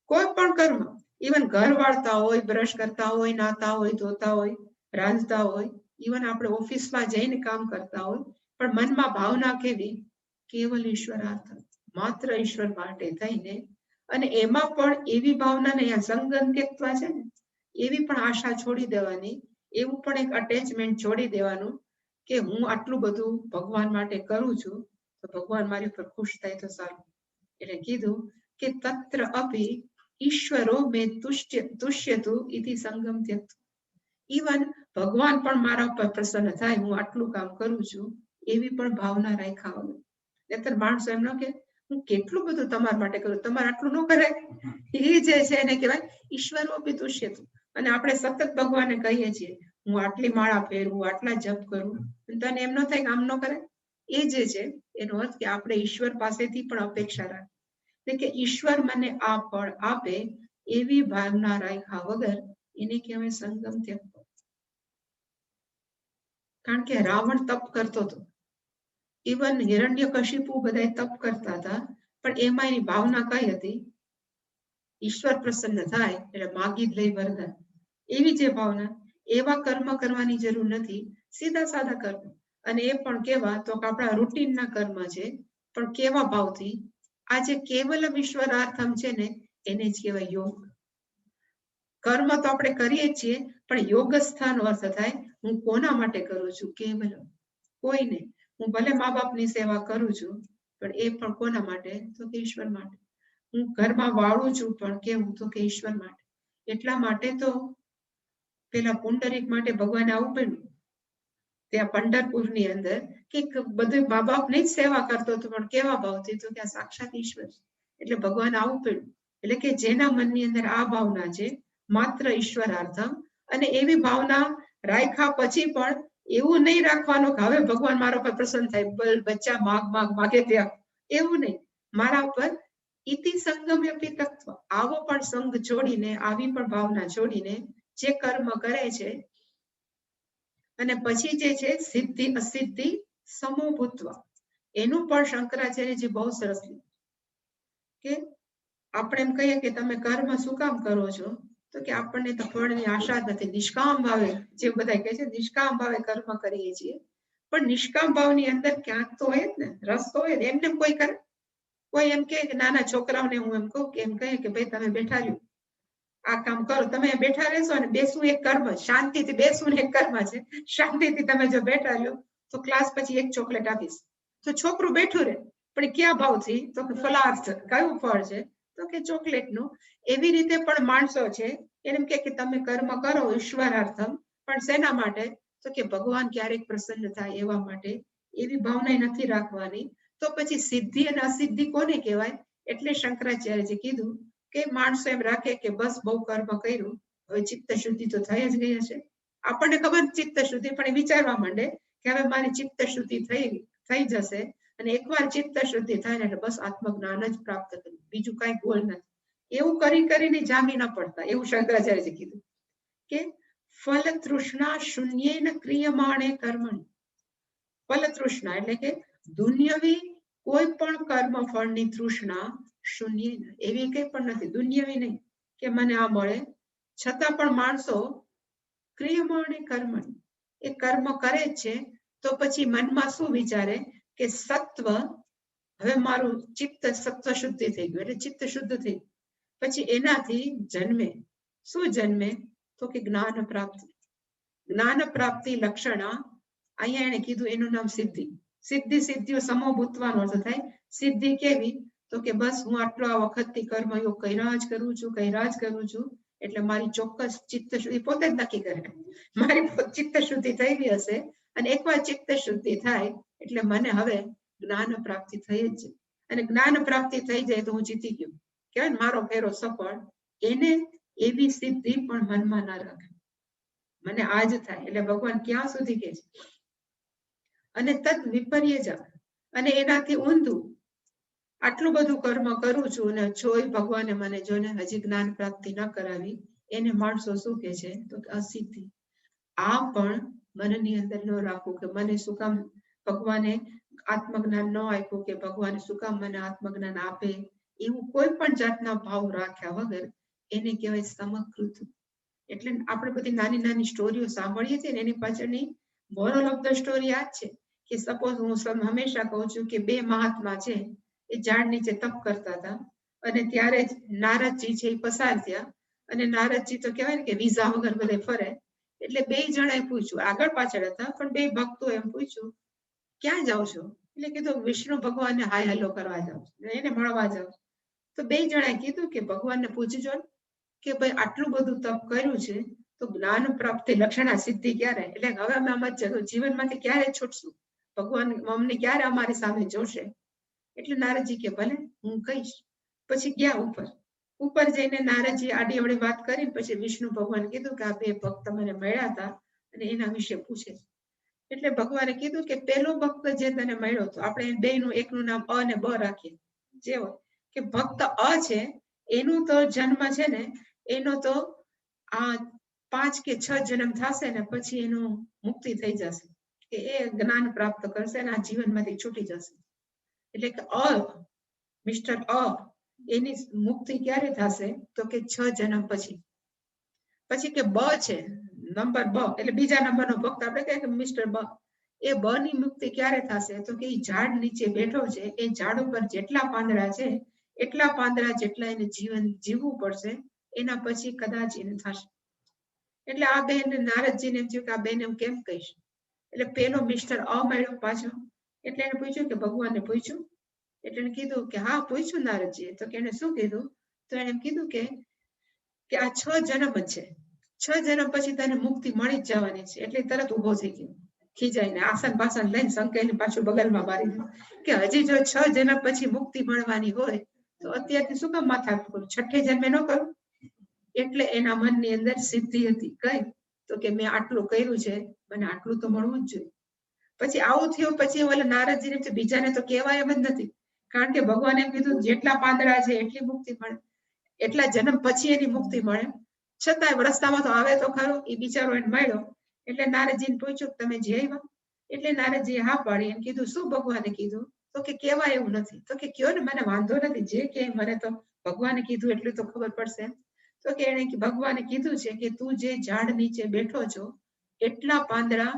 કોઈ પણ કર્મ ઇવન ઘર વાળતા હોય, બ્રશ કરતા હોય, નાતા હોય, ધોતા હોય, રાંધતા હોય, ઇવન આપણે ઓફિસમાં જઈને કામ કરતા હોય, પણ મનમાં ભાવના કેવી? કેવલ ઈશ્વરાર્થ, માત્ર ઈશ્વર માટે થઈને. અને એમાં પણ એવી ભાવના ને અહીંયા સંગમ ત્યક્ત્વા છે ને, એવી પણ આશા છોડી દેવાની, એવું પણ એક અટેચમેન્ટ છોડી દેવાનું કે હું આટલું બધું ભગવાન માટે કરું છું, તો ભગવાન મારી પર ખુશ થાય તો સારું. એટલે કીધું કે તત્ર અપી ઈશ્વરો મે તુષ્યતુ ઇતિ સંગમ ત્યક્ત્વા. ઇવન ભગવાન પણ મારા પર પ્રસન્ન થાય, હું આટલું કામ કરું છું, એવી પણ ભાવના રાખ્યા વગર. નહીતર માણસો એમ ન કે હું કેટલું બધું તમારા માટે કરું, તમારે આટલું ન કરે. એ જે છે એને કહેવાય ઈશ્વરો બી તુષ્યતુ. અને આપણે સતત ભગવાનને કહીએ છીએ હું આટલી માળા ફેરવું, આટલા જપ કરું, તને એમ ન થાય કે આમ ન કરે. એ જે છે એનો અર્થ કે આપણે ઈશ્વર પાસેથી પણ અપેક્ષા રાખીએ કે ઈશ્વર મને આ ફળ આપે, એવી ભાવના રાખ્યા વગર એને કહેવાય સંગમ ત્યક્ત્વા. કારણ કે રાવણ તપ કરતો હતો, ઇવન હિરણ્યકશિપુ બધા તપ કરતા હતા, પણ એમાં એની ભાવના કઈ હતી? ઈશ્વર પ્રસન્ન થાય એટલે માગી જ લઈ વરદાન, એવી જે ભાવના. એવા કર્મ કરવાની જરૂર નથી, સીધા સાદા કર્મ. અને એ પણ કેવા? તો આપણા રૂટીનના કર્મ છે, પણ કેવા ભાવથી? આ જે કેવલમ ઈશ્વરાર્થમ છે ને, એને જ કહેવાય યોગ. કર્મ તો આપણે કરીએ છીએ, પણ યોગ સ્થાન અર્થ થાય હું કોના માટે કરું છું? કેવલમ કોઈને. હું ભલે મા બાપની સેવા કરું છું, પણ એ પણ કોના માટે? તો કે ઈશ્વર માટે. હું ઘરમાં વાળું છું, પણ કેવું? તો કે ઈશ્વર માટે. એટલા માટે તો પેલા પુંડરીક માટે ભગવાન આવું પડ્યું ત્યાં પંઢરપુરની અંદર કે બધું મા બાપની જ સેવા કરતો હતો, પણ કેવા ભાવથી? તો કે આ સાક્ષાત ઈશ્વર. એટલે ભગવાન આવું પડ્યું. એટલે કે જેના મનની અંદર આ ભાવના છે, માત્ર ઈશ્વરાર્થમ, અને એવી ભાવના રાખ્યા પછી પણ એવું નહીં રાખવાનું કે હવે ભગવાન મારા પર પ્રસન્ન થાય, બચ્ચા માગે ત્યાં, એવું નહીં. મારા ઉપર ઇતિ સંગમ્યપી તત્વ, આવો પણ સંગ છોડીને, આવી પણ ભાવના છોડીને જે કર્મ કરે છે, અને પછી જે છે સિદ્ધિ અસિદ્ધિ સમોભૂત્વ, એનું પણ શંકરાચાર્યજી બહુ સરસ કે આપણે એમ કહીએ કે તમે કર્મ શું કામ કરો છો? તો કે આપણને તો ફળની આશા જ નથી, નિષ્કામ ભાવે, જે બધા કહે છે નિષ્કામ ભાવે કર્મ કરીએ છીએ. પણ નિષ્કામ ભાવની અંદર ક્યાંક તો હોય જ ને, રસ તો હોય. એમને કોઈ કરે? કોઈ એમ કે નાના છોકરાઓને હું એમ કહું કે એમ કહે કે ભાઈ તમે બેઠા રહ્યો, આ કામ કરો, તમે બેઠા રહેશો અને બેસવું એક કર્મ, શાંતિથી બેસવું એક કર્મ છે. શાંતિથી તમે જો બેઠા રહ્યો તો ક્લાસ પછી એક ચોકલેટ આપીશ, તો છોકરું બેઠું રહે. પણ ક્યાં ભાવથી? તો કે ફલાર્થ. કયું ફળ છે? તો કે ચોકલેટનું. એવી રીતે પણ માણસો છે એમ કે તમે કર્મ કરો ઈશ્વરાર્થમ, પણ શેના માટે? તો કે ભગવાન ક્યારેક પ્રસન્ન થાય એવા માટે. એવી ભાવના નથી રાખવાની. તો પછી સિદ્ધિ અને અસિદ્ધિ કોને કહેવાય? એટલે શંકરાચાર્યજી કીધું કે માણસો એમ રાખે કે બસ બહુ કર્મ કર્યું, હવે ચિત્ત શુદ્ધિ તો થઈ જ ગઈ હશે. આપણને ખબર ચિત્ત શુદ્ધિ, પણ એ વિચારવા માંડે કે હવે મારી ચિત્ત શુદ્ધિ થઈ જશે, અને એકવાર ચિત્ત શુદ્ધિ થાય ને એટલે બસ આત્મજ્ઞાન જ પ્રાપ્ત કર્યું, બીજું કઈ ગોલ નથી. એવું કરીને જામી ન પડતા, એવું શંકરાચાર્યજી કીધું કે ફલ તૃષ્ણા શૂન્યેન ક્રિયમાણે કર્મણ. ફલ તૃષ્ણા એટલે કે દુન્યવી કોઈ પણ કર્મ ફળની તૃષ્ણા શૂન્ય, એવી કઈ પણ નથી, દુન્યવી નહીં કે મને આ મળે. છતાં પણ માણસો ક્રિયમાણે કર્મણ, એ કર્મ કરે જ છે. તો પછી મનમાં શું વિચારે કે સત્વ, હવે મારું ચિત્ત સત્વ શુદ્ધિ થઈ ગયું, એટલે ચિત્ત શુદ્ધ થઈ. પછી એનાથી જન્મે શું જન્મે? તો કે જ્ઞાન પ્રાપ્તિ. જ્ઞાન પ્રાપ્તિ લક્ષણા, અહીંયા એને કીધું એનું નામ સિદ્ધિ. સિદ્ધિ સિદ્ધિઓ સમોભૂતવાનો અર્થ થાય. સિદ્ધિ કેવી? તો કે બસ હું આટલો આ વખતથી કર્મયોગ કર્યા જ કરું છું, એટલે મારી ચોક્કસ ચિત્ત શુદ્ધિ પોતે જ નક્કી કરે, મારી ચિત્ત શુદ્ધિ થઈ ગઈ હશે. અને એકવાર ચિત્ત શુદ્ધિ થાય એટલે મને હવે જ્ઞાન પ્રાપ્તિ થઈ જ છે. અને જ્ઞાન પ્રાપ્તિ થઈ જાય તો હું જીતી ગયો, કહેવાય ને મારો ફેરો સફળ. એને એવી સિદ્ધિ પણ મનમાં ના રાખે, મને આજ થાય. એટલે ભગવાન ક્યાં સુધી કે છે? અને તદ વિપર્યજા, અને એનાથી ઊંધું, આટલું બધું કર્મ કરું છું અને છોય ભગવાને મને જોને હજી જ્ઞાન પ્રાપ્તિ ન કરાવી, એને માણસો શું કે છે? તો કે અસિદ્ધિ. આ પણ મનની અંદર ન રાખવું કે મને શું કામ ભગવાને આત્મજ્ઞાન ન આપ્યું, કે ભગવાન શું કામ મને આત્મજ્ઞાન આપે, એવું કોઈ પણ જાતના ભાવ રાખ્યા વગર એને કહેવાય સમકૃત. એટલે આપણે બધી નાની નાની સ્ટોરીઓ સાંભળીએ છીએ ને એની પાછળની મોરલ ઓફ ધ સ્ટોરી આ જ છે કે સપોઝ હું હંમેશા કહું છું કે બે મહાત્મા છે એ ઝાડ નીચે તપ કરતા હતા અને ત્યારે જ નારદજી છે એ પસાર થયા અને નારદજી તો કહેવાય ને કે વિઝા વગર બધે ફરે એટલે બે જણાએ પૂછ્યું, આગળ પાછળ હતા પણ બે ભક્તો એમ પૂછ્યું ક્યાં જાઓ છો? એટલે કીધું વિષ્ણુ ભગવાનને હાય હેલો કરવા જાઉં છું, એને મળવા જાઉં છું. તો બે જણાએ કીધું કે ભગવાનને પૂછજો કે ભાઈ આટલું બધું તપ કર્યું છે તો જ્ઞાન પ્રાપ્તિ લક્ષણા સિદ્ધિ ક્યારે? એટલે હવે અમે આમાં જીવનમાંથી ક્યારે છૂટશું? ભગવાન અમને ક્યારે અમારી સામે જોશે? એટલે નારદજી કે ભલે હું કહીશ. પછી ગયા ઉપર જઈને નારદજી આડી અવળી વાત કરી પછી વિષ્ણુ ભગવાન કીધું કે આ બે ભક્ત મને મળ્યા હતા અને એના વિશે પૂછે. એટલે ભગવાને કીધું કે પેલો ભક્ત જે તને મળ્યો હતો, આપણે બેનું એકનું નામ અ ને બ રાખીએ, જે હોય કે ભક્ત અ છે એનું તો જન્મ છે ને એનો તો આ 5 કે 6 જન્મ થશે ને પછી એનું મુક્તિ થઈ જશે કે એ જ્ઞાન પ્રાપ્ત કરશે અને આ જીવનમાંથી છૂટી જશે. એટલે કે અ મિસ્ટર અ એની મુક્તિ ક્યારે થશે? તો કે 6 જન્મ પછી. પછી કે બ છે નંબર બ એટલે બીજા નંબરનો ભક્ત આપણે કહે કે મિસ્ટર બ, એ બ ની મુક્તિ ક્યારે થશે? તો કે એ ઝાડ નીચે બેઠો છે, એ ઝાડ ઉપર જેટલા પાંદડા છે એટલા પાંદડા જેટલા એને જીવન જીવવું પડશે, એના પછી કદાચ એને થશે. એટલે આ બેન નારદજીને એમ થયું કે આ બેન એમ કેમ કહીશ? એટલે પેલો મિસ્ટર અ મળ્યો પાછો. એટલે એને પૂછ્યું કે ભગવાનને પૂછ્યું? એટલે એને કીધું કે હા પૂછ્યું નારદજીએ. તો કે એને શું કીધું? તો એને એમ કીધું કે આ 6 જન્મ જ છે, 6 જન્મ પછી તને મુક્તિ મળી જ જવાની છે. એટલે તરત ઉભો થઈ ગયો ખીજાઈને, આસન બાસન લઈને સંકેલને પાછું બગલમાં મારી દીધું કે હજી જો 6 જન્મ પછી મુક્તિ મળવાની હોય તો અત્યારથી શું કામ માથા કરું, 6ઠે જન્મે ન કરું? એટલે એના મનની અંદર સિદ્ધિ હતી કઈ? તો કે મેં આટલું કર્યું છે, મને આટલું તો મળવું જ જોઈએ. પછી આવું થયું પછી ઓલા નારદજીને બીજાને તો કહેવાય એમ જ નથી, કારણ કે ભગવાને એમ કીધું જેટલા પાંદડા છે એટલી મુક્તિ મળે, એટલા જન્મ પછી એની મુક્તિ મળે. છતાંય રસ્તામાં તો આવે તો ખરો, એ બિચારો એને મળ્યો. એટલે નારદજીને પૂછ્યું તમે જઈ આવ્યા? એટલે નારદજીએ હા પાડી. એમ કીધું શું ભગવાને કીધું? તો કે કહેવાય એવું નથી. તો કે કયો ને, મને વાંધો નથી, જે કે મને તો ભગવાને કીધું એટલું તો ખબર પડશે. તો કે એને ભગવાને કીધું છે કે તું જે ઝાડ નીચે બેઠો છો એટલા પાંદડા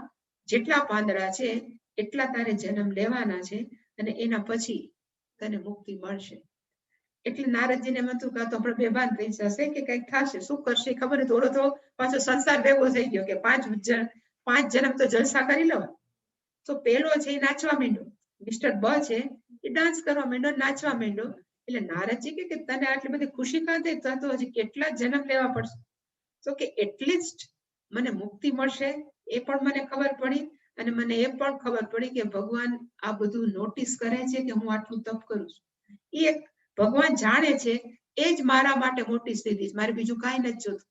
જેટલા પાંદડા છે એટલા તારે જન્મ લેવાના છે અને એના પછી તને મુક્તિ મળશે. એટલે નારદજીને એમ હતું કે તો આપણે બેભાન થઈ જશે કે કંઈક થશે, શું કરશે ખબર નથી. થોડો તો પાછો સંસાર ભેગો થઈ ગયો કે 5 જન્મ તો જલસા કરી લો. તો પેલો છે એ નાચવા માંડ્યો, મિસ્ટર બ છે એ ડાન્સ કરવા માંડ્યો, નાચવા માંડ્યો. એટલે નારદજી કે તને આટલી બધી ખુશી કાં થઈ? તો હજી કેટલા જન્મ લેવા પડશે? તો કે એટલીસ્ટ મને મુક્તિ મળશે એ પણ મને ખબર પડી અને મને એ પણ ખબર પડી કે ભગવાન આ બધું નોટિસ કરે છે કે હું આટલું તપ કરું છું. એ ભગવાન જાણે છે, એ જ મારા માટે મોટી સિદ્ધિ છે, મારે બીજું કાંઈ નથી જોતું.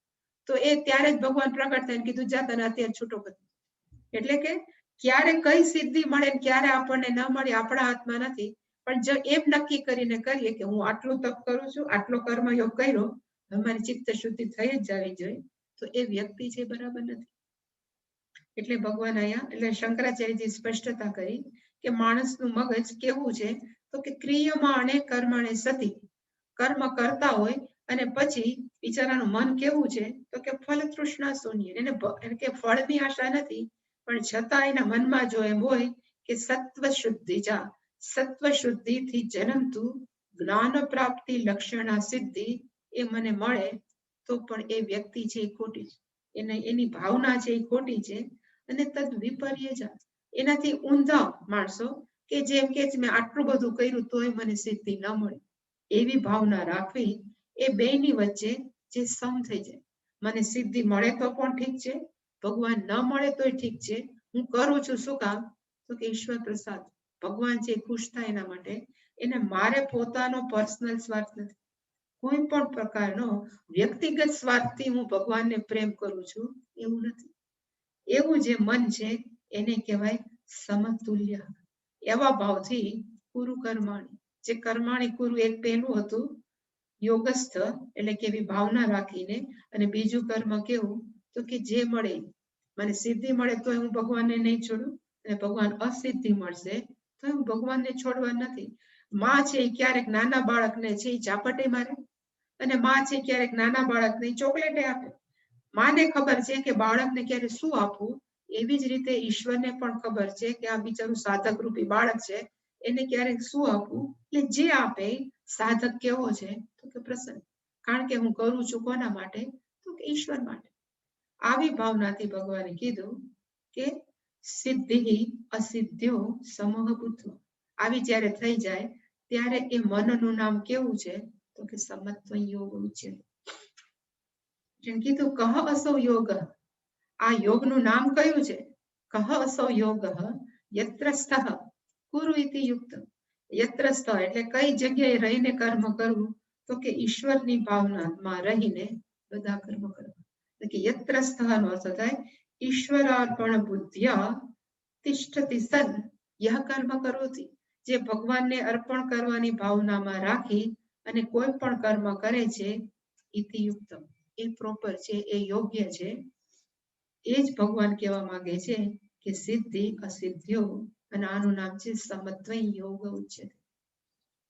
તો એ ત્યારે જ ભગવાન પ્રગટ થઈને કીધું જા તને અત્યારે છૂટો કરી. એટલે કે ક્યારે કઈ સિદ્ધિ મળે ક્યારે આપણને ન મળે આપણા હાથમાં નથી, પણ જો એમ નક્કી કરીને કરીએ કે હું આટલું તપ કરું છું, આટલો કર્મયોગ કર્યો, મારી ચિત્ત શુદ્ધિ થઈ જ જવી જોઈએ, તો એ વ્યક્તિ છે બરાબર નથી. એટલે ભગવાન અહીંયા એટલે શંકરાચાર્યજી સ્પષ્ટતા કરી કે માણસનું મગજ કેવું છે? તો કે ક્રિયમાણે કર્મણે સતી, કર્મ કરતા હોય અને પછી બિચારાનું મન કેવું છે? તો કે ફલ તૃષ્ણા શૂન્ય, એને કે ફળની આશા નથી, પણ છતાં એના મનમાં જો એમ હોય કે સત્વ શુદ્ધિ જા, સત્વ શુદ્ધિથી જન્મતું જ્ઞાન પ્રાપ્તિ લક્ષણા સિદ્ધિ એ મને મળે તો પણ એ વ્યક્તિ છે એ ખોટી છે, એની ભાવના છે એ ખોટી છે. અને તદ વિપર્ય જા, એનાથી ઊંધા માણસો કે જેમ કે મેં આટલું બધું કર્યું તોય મને સિદ્ધિ ન મળી, એવી ભાવના રાખવી. એ બેની વચ્ચે જે સમ થઈ જાય, મને સિદ્ધિ મળે તો પણ ઠીક છે, ભગવાન ન મળે તોય ઠીક છે, હું કરું છું શું કામ? તો કે ઈશ્વર પ્રસાદ, ભગવાન છે ખુશ થાય એના માટે. એને મારે પોતાનો પર્સનલ સ્વાર્થ નથી, કોઈ પણ પ્રકારનો વ્યક્તિગત સ્વાર્થથી હું ભગવાનને પ્રેમ કરું છું એવું નથી. એવું જે મન છે એને કહેવાય સમતુલ્ય. એવા ભાવથી કુરુ કર્માણી, જે કર્માણી કુરુ એક પહેલું હતું યોગસ્થ, એટલે કે એવી ભાવના રાખીને, અને બીજું કર્મ કેવું? તો કે જે મળે, મને સિદ્ધિ મળે તો હું ભગવાનને નહીં છોડું, અને ભગવાન અસિદ્ધિ મળશે તો હું ભગવાનને છોડવા નથી. માં છે એ ક્યારેક નાના બાળકને છે એ ઝાપટે મારે, અને માં છે ક્યારેક નાના બાળકને ચોકલેટ આપે. માને ખબર છે કે બાળકને ક્યારે શું આપવું, એવી જ રીતે ઈશ્વરને પણ ખબર છે કે આ બિચારું સાધક રૂપી બાળક છે, એને ક્યારેક શું આપવું. એટલે જે આપે સાધક કેવો છે તો કે પ્રસન્ન. કારણ કે હું કરું છું કોના માટે, તો કે ઈશ્વર માટે. આવી ભાવનાથી ભગવાને કીધું કે સિદ્ધિ અસિદ્ધ્યો સમહ બુદ્ધો. આવી જ્યારે થઈ જાય ત્યારે એ મનનું નામ કેવું છે તો કે સમત્વ યોગ ઉચ્યતે. જેમ કીધું કહ અસૌ યોગ, આ યોગનું નામ કયું છે? કહ અસૌ યોગ યત્ર સ્થઃ કુરુ ઇતિ યુક્ત. યત્ર સ્થઃ એટલે કઈ જગ્યાએ રહીને કર્મ કરવું, તો કે ઈશ્વરની ભાવનામાં રહીને બધા કર્મ કરવા. એટલે કે યત્ર સ્થઃ નો અર્થ થાય ઈશ્વરાર્પણ બુદ્ધ્યા તિષ્ઠતિ સન યહ કર્મ કરોતિ. જે ભગવાનને અર્પણ કરવાની ભાવનામાં રાખી અને કોઈ પણ કર્મ કરે છે, ઇતિ યુક્તમ, એ પ્રોપર છે, એ યોગ્ય છે. એ જ ભગવાન કહેવા માંગે છે કે સિદ્ધિ અસિદ્ધિઓ, અને આનું નામ છે સમત્વ યોગ ઉચ્યતે.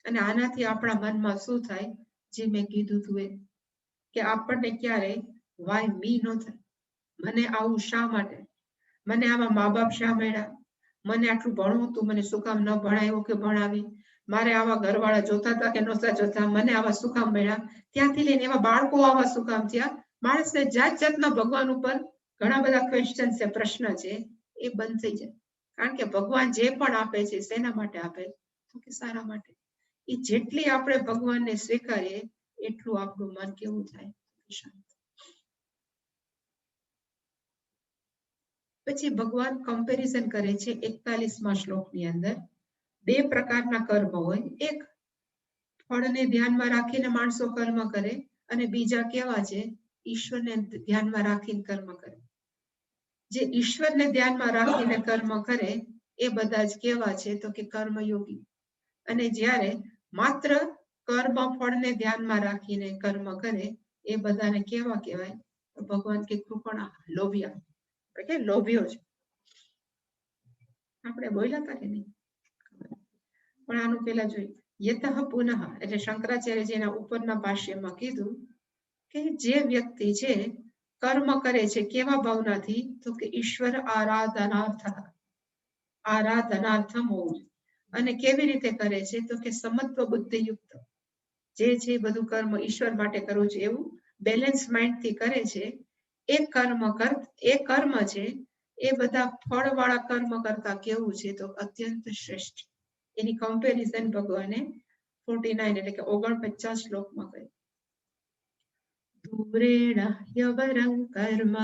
અને આનાથી આપણા મનમાં શું થાય, જે મેં કીધું તું એ, કે આપણને ક્યારે વાય મી ન થાય. મને આવું શા માટે, મને આવા મા બાપ શા મળ્યા, મને આટલું ભણવું તું, મને શું કામ ન ભણાવ્યું કે ભણાવી, મારે આવા ઘરવાળા જોતા હતા કે નહોતા જોતા, મને આવા શું કામ મળ્યા, ત્યાંથી લઈને એવા બાળકો આવા શું કામ થયા. માણસને જાત જાતના ભગવાન ઉપર ઘણા બધા ક્વેશ્ચન છે, પ્રશ્ન છે, એ બંધ થઈ જાય. કારણ કે ભગવાન જે પણ આપે છે શેના માટે આપે, તો કે સારા માટે. એ જેટલી આપણે ભગવાનને સ્વીકારીએ એટલું આપણું મન કેવું થાય, શાંત. પછી ભગવાન કમ્પેરિઝન કરે છે 41મા શ્લોકની અંદર. બે પ્રકારના કર્મ હોય, એક ફળને ધ્યાનમાં રાખીને માણસો કર્મ કરે, અને બીજા કેવા છે, ઈશ્વરને ધ્યાનમાં રાખીને કર્મ કરે. જે ઈશ્વરને ધ્યાનમાં રાખીને કર્મ કરે એ બધા જ કેવા છે તો કે કર્મયોગી. અને જ્યારે માત્ર કર્મ ફળને ધ્યાનમાં રાખીને કર્મ કરે એ બધાને કેવા કહેવાય, તો ભગવાન કે કૃપણા, લોભિયા, કે લોભ્યો છે. આપણે બોલ્યા હતા કે નહીં, પણ આનું પેલા જોઈએ. યતઃ પુનઃ એટલે શંકરાચાર્યજીના ઉપરના ભાષ્યમાં કીધું કે જે વ્યક્તિ છે કર્મ કરે છે કેવા ભાવનાથી, તો કે ઈશ્વર આરાધનાર્થમ હોવું. અને કેવી રીતે કરે છે, તો કે સમત્વ બુદ્ધિયુક્ત. જે છે બધું કર્મ ઈશ્વર માટે કરવું છે એવું બેલેન્સ માઇન્ડથી કરે છે. એ કર્મ છે એ બધા ફળવાળા કર્મ કરતા કેવું છે, તો અત્યંત શ્રેષ્ઠ. એની કમ્પેરિઝન ભગવાને 49 એટલે કે 49 શ્લોકમાં કહી. ધૂરેણ યવરં કર્મ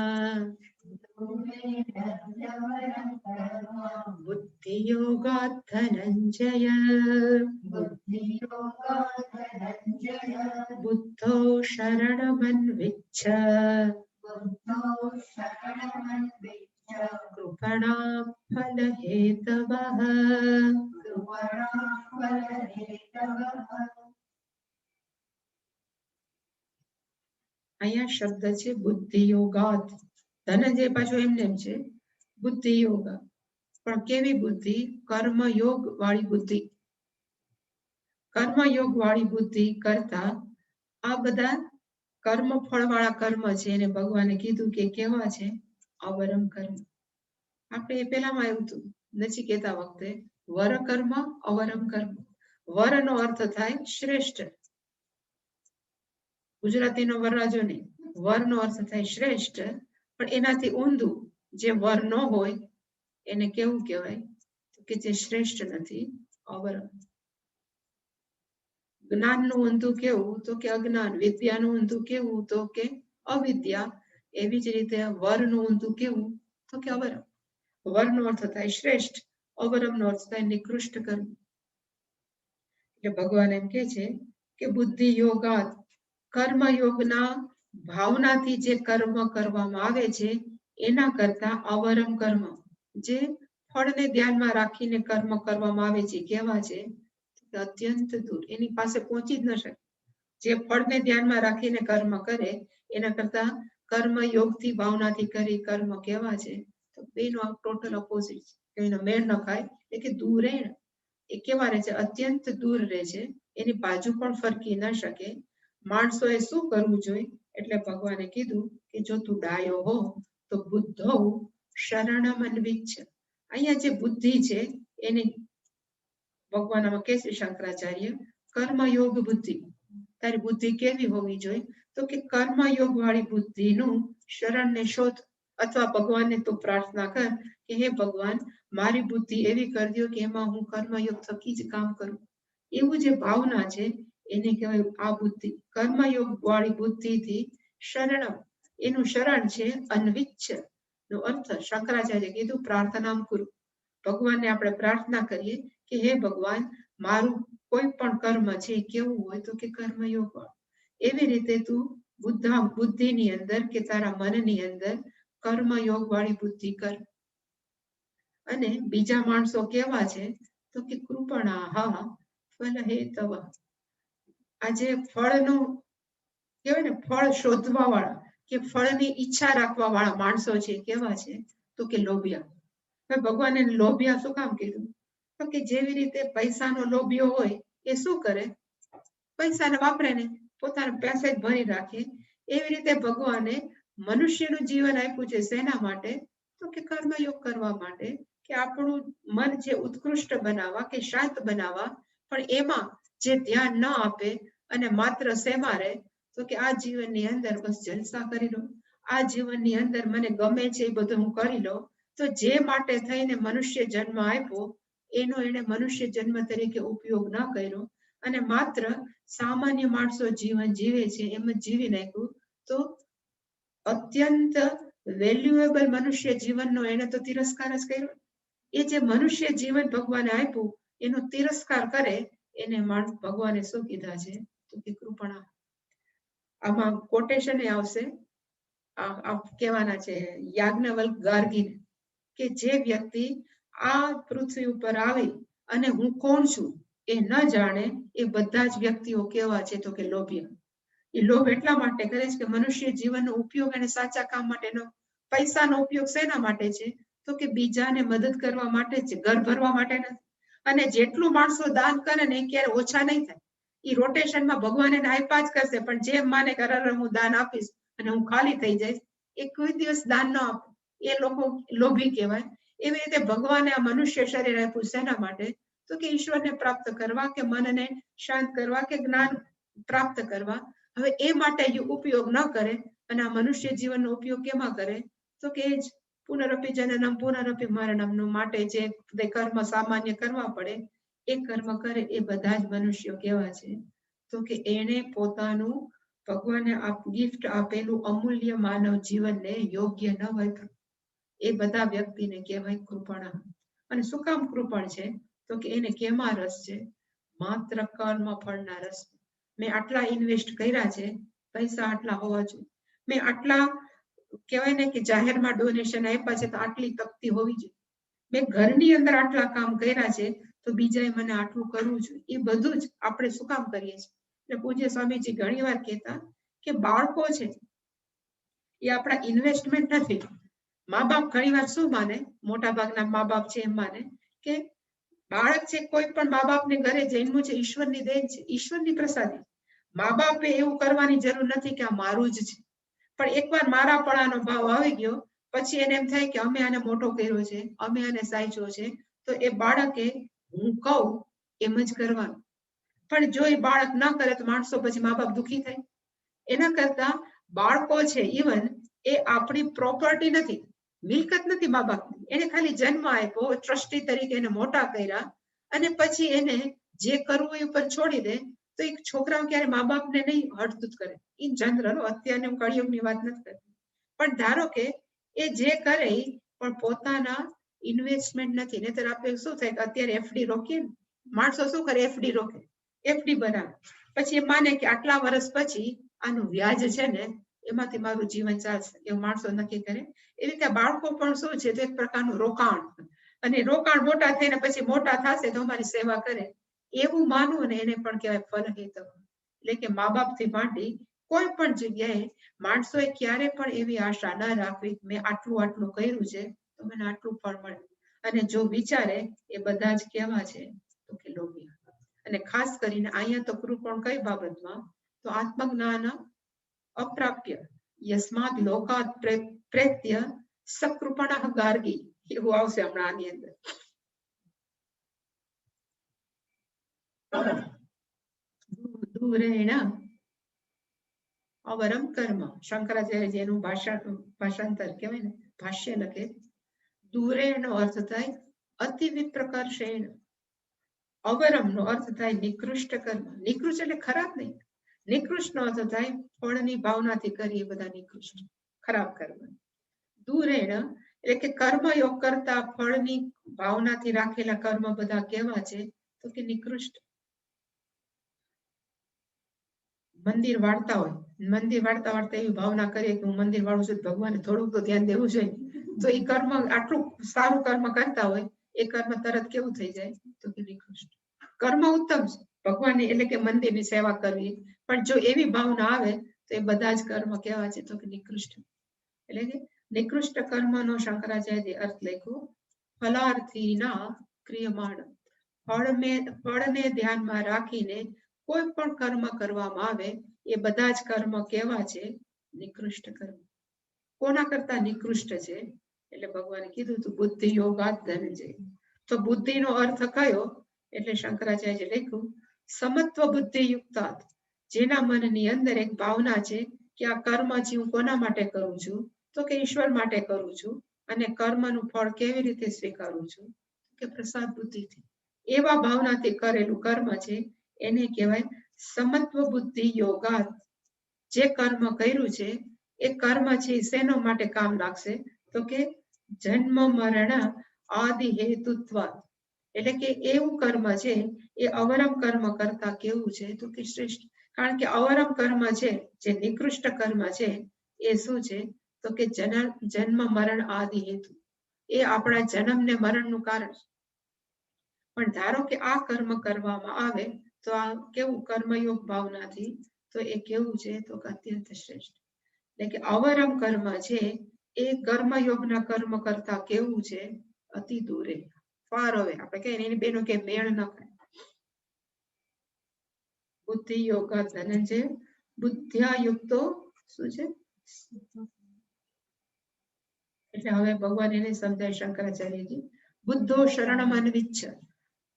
બુદ્ધિયોગાત ધનંજય બુદ્ધો શરણમન્વિચ્છ કૃપણા ફલહેતવઃ. અહીંયા શબ્દ છે બુદ્ધિયોગાત. ધનંજય પાછું એમને એમ છે બુદ્ધિયોગ, પણ કેવી બુદ્ધિ, કર્મયોગ વાળી બુદ્ધિ. કર્મયોગ વાળી બુદ્ધિ કરતા આ બધા કર્મ ફળ વાળા કર્મ છે એને ભગવાને કીધું કે કેવા છે, અવરમ કર્મ. આપણે એ પેલામાં આવ્યું હતું નચિકેતા વખતે, વર કર્મ અવરમ કર્મ. વર નો અર્થ થાય શ્રેષ્ઠ, ગુજરાતીનો વરરાજો નહીં, વરનો અર્થ થાય શ્રેષ્ઠ, પણ એનાથી ઊંધું જે વર ન હોય એને કેવું કહેવાય, કે જે શ્રેષ્ઠ નથી, અવરમ. જ્ઞાનનું ઊંધું કેવું, તો કે અજ્ઞાન. વિદ્યાનું ઊંધું કેવું, તો કે અવિદ્યા. એવી જ રીતે વરનું ઊંધું કેવું, તો કે અવરમ. વરનો અર્થ થાય શ્રેષ્ઠ, અવરમનો અર્થ થાય નિકૃષ્ટ કર્મ. એટલે ભગવાન એમ કે છે કે બુદ્ધિ યોગાત, કર્મયોગના ભાવનાથી જે કર્મ કરવામાં આવે છે એના કરતા અવરમ કર્મ, જે ફળને ધ્યાનમાં રાખીને કર્મ કરવામાં આવે છે કેવા છે, અત્યંત દૂર, એની પાસે પહોંચી જ ન શકે. જે ફળને ધ્યાનમાં રાખીને કર્મ કરે એના કરતા કર્મયોગથી ભાવનાથી કરી કર્મ કેવા છે, તો બેનો ટોટલ ઓપોઝિટ છે. એનો મેળ ન ખાય, એટલે કે દૂરેણ, એ કેવા રહે છે, અત્યંત દૂર રહે છે, એની બાજુ પણ ફરકી ન શકે. માણસોએ શું કરવું જોઈએ? એટલે ભગવાને કીધું કે જો તું ડાયો હો તો બુદ્ધો શરણમ અન્વિચ્છ. અહીંયા જે બુદ્ધિ છે એની ભગવાન આમાં કે છે શંકરાચાર્ય કર્મયોગ બુદ્ધિ. તારી બુદ્ધિ કેવી હોવી જોઈએ? તો કે કર્મયોગ વાળી બુદ્ધિનું શરણને શોધ, અથવા ભગવાનને તું પ્રાર્થના કર કે હે ભગવાન મારી બુદ્ધિ એવી કરી દો કે એમાં હું કર્મયોગ થકી જ કામ કરું. એવું જે ભાવના છે એને કહેવાય આ બુદ્ધિ. કર્મયોગ વાળી બુદ્ધિથી શરણમ, એનું શરણ છે અન્વિચ્છ નો અર્થ શંકરાચાર્ય કીધું પ્રાર્થના કરું. ભગવાનને આપણે પ્રાર્થના કરીએ કે હે ભગવાન મારું કોઈ પણ કર્મ છે કેવું હોય તો કે કર્મયોગ વાળું. એવી રીતે તું બુદ્ધિની અંદર કે તારા મનની અંદર કર્મયોગ વાળી બુદ્ધિ કર. અને બીજા માણસો કેવા છે તો કે કૃપણા હા ફલ હે તવ. આજે ફળનું કહેવાય ને ફળ શોધવા વાળા કે ફળની ઈચ્છા રાખવા વાળા માણસો છે કેવા છે તો કે લોભિયા. હવે ભગવાને લોભિયા શું કામ કીધું? તો કે જેવી રીતે પૈસાનો લોભિયો હોય એ શું કરે? પૈસાને વાપરે ને પોતાના પૈસે જ ભરી રાખે. એવી રીતે ભગવાને મનુષ્યનું જીવન આપ્યું છે શેના માટે? તો કે કર્મયોગ કરવા માટે, કે આપણું મન જે ઉત્કૃષ્ટ બનાવવા કે શાંત બનાવવા. પણ એમાં જે ધ્યાન ન આપે અને માત્ર શેમાં રહે તો કે આ જીવનની અંદર બસ જલસા કરી લો, આ જીવનની અંદર મને ગમે છે એ બધું હું કરી લઉં. તો જે માટે થઈને મનુષ્ય જન્મ આપ્યો એનો એને મનુષ્ય જન્મ તરીકે ઉપયોગ ન કર્યો અને માત્ર સામાન્ય માણસો જીવન જીવે છે એમ જ જીવી નાખ્યું. તો અત્યંત વેલ્યુએબલ મનુષ્ય જીવનનો એને તો તિરસ્કાર જ કર્યો. એ જે મનુષ્ય જીવન ભગવાને આપ્યું એનો તિરસ્કાર કરે એને ભગવાને શું કીધા છે તો કે કૃપણા. આમાં કોટેશન આવશે, કહેવાના છે યાજ્ઞવલ્ક ગાર્ગીને કે જે વ્યક્તિ આ પૃથ્વી ઉપર આવી અને હું કોણ છું એ ન જાણે એ બધા જ વ્યક્તિઓ કેવા છે તો કે લોભિયા. એ લોભ એટલા માટે કરે છે કે મનુષ્ય જીવનનો ઉપયોગ એને સાચા કામ માટે ન, પૈસાનો ઉપયોગ શેના માટે છે તો કે બીજાને મદદ કરવા માટે છે, ઘર ભરવા માટે નથી. અને જેટલું માણસો દાન કરે ને એ ક્યારે ઓછા નહીં થાય. એ રોટેશનમાં ભગવાન એને આપ્યા જ કરશે, પણ જેમ માને કે હું દાન આપીશ અને હું ખાલી થઈ જઈશ એ કોઈ દિવસ દાન ન આપે, એ લોકો લોભી કહેવાય. એવી રીતે ભગવાને આ મનુષ્ય શરીર આપ્યું શેના માટે તો કે ઈશ્વરને પ્રાપ્ત કરવા કે મનને શાંત કરવા કે જ્ઞાન પ્રાપ્ત કરવા. હવે એ માટે ઉપયોગ ન કરે અને આ મનુષ્ય જીવનનો ઉપયોગ કેમાં કરે તો કે જ પુનરપી જનનમ પુનરપી મરણમ માટે જે કર્મ સામાન્ય કરવા પડે એ કર્મ કરે. એ બધા જ મનુષ્યો કેવા છે તો કે એને પોતાનું ભગવાને ગિફ્ટ આપેલું અમૂલ્ય માનવ જીવનને યોગ્ય ન વાપર્યું. એ બધા વ્યક્તિને કહેવાય કૃપણા. અને શું કામ કૃપણ છે તો કે એને કેમાં રસ છે? માત્ર કર્મ ફળના રસ. મેં આટલા ઇન્વેસ્ટ કર્યા છે, પૈસા આટલા હોવા જોઈએ. મેં આટલા કહેવાય ને કે જાહેરમાં ડોનેશન આપ્યા છે તો આટલી તકતી હોવી જોઈએ. મેં ઘરની અંદર આટલા કામ કર્યા છે તો બીજાએ મને આટલું કરવું જોઈએ. એ બધું જ આપણે શું કામ કરીએ છીએ? એટલે પૂજ્ય સ્વામીજી ઘણી વાર કહેતા કે બાળકો છે એ આપણા ઇન્વેસ્ટમેન્ટ નથી. મા બાપ ઘણી વાર શું માને, મોટા ભાગના મા બાપ છે એમ માને કે બાળક છે કોઈ પણ મા બાપને ઘરે જન્મ્યું છે ઈશ્વરની દેન છે, ઈશ્વરની પ્રસાદી. મા બાપે એવું કરવાની જરૂર નથી કે આ મારું જ છે. પણ એકવાર મારાપણાનો ભાવ આવી ગયો પછી એને એમ થાય કે અમે આને મોટો કર્યો છે, અમે આને સાચવ્યો છે, તો એ બાળકે હું કહું એમ જ કરવાનું. પણ જો એ બાળક ન કરે તો માણસો પછી મા બાપ દુઃખી થાય. એના કરતા બાળકો છે ઇવન એ આપણી પ્રોપર્ટી નથી, મિલકત નથી મા બાપની. એને ખાલી જન્મ આપ્યો, ટ્રસ્ટી તરીકે એને મોટા કર્યા અને પછી એને જે કરવું એ ઉપર છોડી દે તો એક છોકરાઓ ક્યારે મા બાપને નહીં હડધૂત કરે. ઇન જનરલ, અત્યારની હું કળિયુગની વાત નથી કરતી. પણ ધારો કે એ જે કરે પણ પોતાના ઇન્વેસ્ટમેન્ટ નથી. નહીતર આપણે શું થાય કે અત્યારે એફડી રોકીએ ને, માણસો શું કરે એફડી રોકે, એફડી બનાવે, પછી એ માને કે આટલા વર્ષ પછી આનું વ્યાજ છે ને એમાંથી મારું જીવન ચાલશે, એવું માણસો નક્કી કરે. એ રીતે બાળકો પણ શું છે તો એક પ્રકારનું રોકાણ, અને રોકાણ મોટા થઈને પછી મોટા થશે તો અમારી સેવા કરે એવું માનવું ને એને પણ કહેવાય ફલ હેત. એટલે કે મા બાપથી માંડી કોઈ પણ જગ્યાએ માણસોએ ક્યારે પણ એવી આશા ન રાખવી મેં આટલું આટલું કર્યું છે તો મને આટલું ફળ મળે. અને જો વિચારે એ બધા જ કેવા છે તો કે લોભી. અને ખાસ કરીને અહીંયા તો કૃપણ કઈ બાબતમાં તો આત્મજ્ઞાન અપ્રાપ્ય યસ્માદ લોકાત પ્રેત્ય સકૃપણ ગાર્ગી એવું આવશે હમણાં આની અંદર. દૂરેણ અવરમ કર્મ, શંકરાચાર્ય એનું ભાષાંતર કહેવાય ને, ભાષ્ય લખે. દૂરેણ નો અર્થ થાય અતિ વિપ્રકર્ષેણ. અવરમ નો અર્થ થાય નિકૃષ્ટ કર્મ. નિકૃષ્ટ એટલે ખરાબ નહીં, નિકૃષ્ટ નો અર્થ થાય ફળની ભાવનાથી કરી એ બધા નિકૃષ્ટ ખરાબ કર્મ. દૂરેણ એટલે કે કર્મયોગ કરતા ફળની ભાવનાથી રાખેલા કર્મ બધા કેવા છે તો કે નિકૃષ્ટ. મંદિર વાળતા હોય, મંદિર વાળતા વાળતા એવી ભાવના કરીએ કે હું મંદિર વાળું છું, ભગવાને થોડુંક તો ધ્યાન દેવું જોઈએ, તો એ કર્મ આટલું સારું કર્મ કરતા હોય એ કર્મ તરત કેવું થઈ જાય તો કે નિકૃષ્ટ. કર્મ ઉત્તમ છે ભગવાનની એટલે કે મંદિરની સેવા કરવી, પણ જો એવી ભાવના આવે તો એ બધા જ કર્મ કેવા છે તો કે નિકૃષ્ટ. એટલે કે નિકૃષ્ટ કર્મનો શંકરાચાર્ય અર્થ લખ્યો ફલાર્થીના ક્રિયમાણ. ફળને ધ્યાનમાં રાખીને કોઈ પણ કર્મ કરવામાં આવે એ બધા જ કર્મ કેવા છે નિકૃષ્ટ કર્મ. કોના કરતા નિકૃષ્ટ છે એટલે ભગવાને કીધું તું બુદ્ધિ યોગાત ધનંજય. તો બુદ્ધિનો અર્થ કયો એટલે શંકરાચાર્ય લખ્યું સમત્વ બુદ્ધિ યુક્તાત. જેના મનની અંદર એક ભાવના છે કે આ કર્મ જે હું કોના માટે કરું છું તો કે ઈશ્વર માટે કરું છું, અને કર્મનું ફળ કેવી રીતે સ્વીકારું છું કે પ્રસાદ બુદ્ધિથી. એવા ભાવનાથી કરેલું કર્મ છે એને કહેવાય સમત્વ બુદ્ધિ યોગાત. જે કર્મ કર્યું છે એ કર્મ છે શેનો માટે કામ લાગશે તો કે જન્મ મરણ આદિ હેતુત્વાદ. એટલે કે એવું કર્મ છે એ અવરમ કર્મ કરતા કેવું છે તો કે શ્રેષ્ઠ. કારણ કે અવરમ કર્મ છે જે નિકૃષ્ટ કર્મ છે એ શું છે તો કે જન્મ મરણ આદિ હેતુ, એ આપણા જન્મ ને મરણનું કારણ. પણ ધારો કે આ કર્મ કરવામાં આવે તો આ કેવું કર્મયોગ ભાવનાથી તો એ કેવું છે તો કે અત્યંત શ્રેષ્ઠ. એટલે કે અવરમ કર્મ છે એ કર્મયોગના કર્મ કરતા કેવું છે અતિ દૂરે, ફાર હવે. આપણે કહીએ એની બેનો કે મેળ ન ખાય. બુદ્ધિ યોગ ધનંજય બુદ્ધ્યા યુક્તો શું છે એટલે હવે ભગવાન એને સમજાય શંકરાચાર્યજી. બુદ્ધો શરણમ અન્વિચ્છ.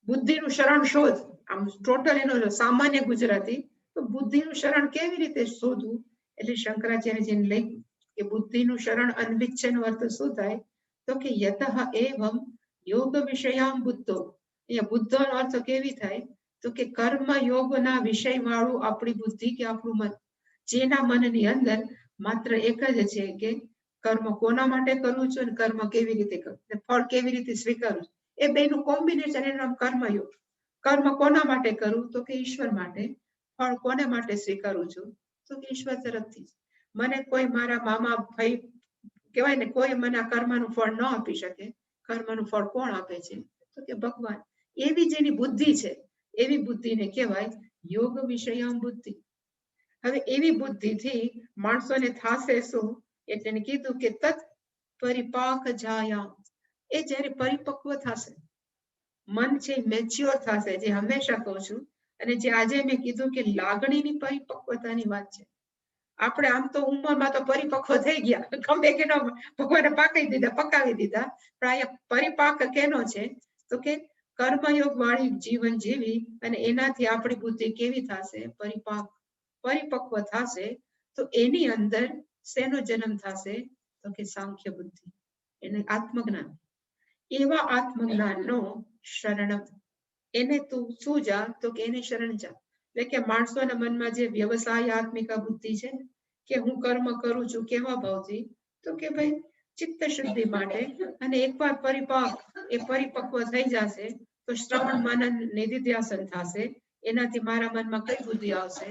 બુદ્ધિનું શરણ શોધ. આમ ટોટલ એનો સામાન્ય ગુજરાતી તો બુદ્ધિનું શરણ કેવી રીતે શોધવું એટલે શંકરાચાર્યજીને લખ્યું કે બુદ્ધિનું શરણ અન્વિચ્છનો અર્થ શું થાય તો કે યતઃ એવમ યોગ વિષયામ બુદ્ધો. અહીંયા બુદ્ધનો અર્થ કેવી થાય તો કે કર્મ યોગના વિષય વાળું આપણી બુદ્ધિ કે આપણું મન, જેના મનની અંદર માત્ર એક જ છે કે કર્મ કોના માટે કરવું છું અને કર્મ કેવી રીતે કરવું, ફળ કેવી રીતે સ્વીકારવું, એ બેનું કોમ્બિનેશન એનું નામ કર્મયોગ. કર્મ કોના માટે કરવું તો કે ઈશ્વર માટે, ફળ કોને માટે સ્વીકારું છું તો કે ઈશ્વર તરફથી. મને કોઈ મારા મામા ભાઈ કહેવાય ને કોઈ મને આ કર્મનું ફળ ન આપી શકે. કર્મનું ફળ કોણ આપે છે તો કે ભગવાન. એવી જેની બુદ્ધિ છે એવી બુદ્ધિને કહેવાય યોગ વિષયામ બુદ્ધિ. હવે એવી બુદ્ધિથી માણસોને થાશે શું એટલે એને કીધું કે તત પરિપાક જાયામ. એ જ્યારે પરિપક્વ થશે, મન છે મેચ્યોર થશે, જે હંમેશા કહું છું, અને જે આજે મેં કીધું કે લાગણીની પરિપક્વતાની વાત છે. આપણે આમ તો ઉંમરમાં તો પરિપક્વ થઈ ગયા, ગમે કે ભગવાને પકાવી દીધા, પણ અહીંયા પરિપાક કેનો છે તો કે કર્મયોગ વાળી જીવન જીવી અને એનાથી આપણી બુદ્ધિ કેવી થશે પરિપક્વ થશે. તો એની અંદર શેનો જન્મ થશે તો કે સાંખ્ય બુદ્ધિ, એને આત્મજ્ઞાન. એવા આત્મજ્ઞાનનો શરણમ. એને તું શું જા તો કે એને શરણ જા. એટલે કે માણસોના મનમાં જે વ્યવસાય આત્મિકા બુદ્ધિ છે કે હું કર્મ કરું છું કેવા ભાવથી તો કે ભાઈ ચિત્ત શુદ્ધિ માટે, અને એકવાર પરિપક્વ થઈ જશે તો શ્રવણ મનન નિધિધ્યાસન થશે. એનાથી મારા મનમાં કઈ બુદ્ધિ આવશે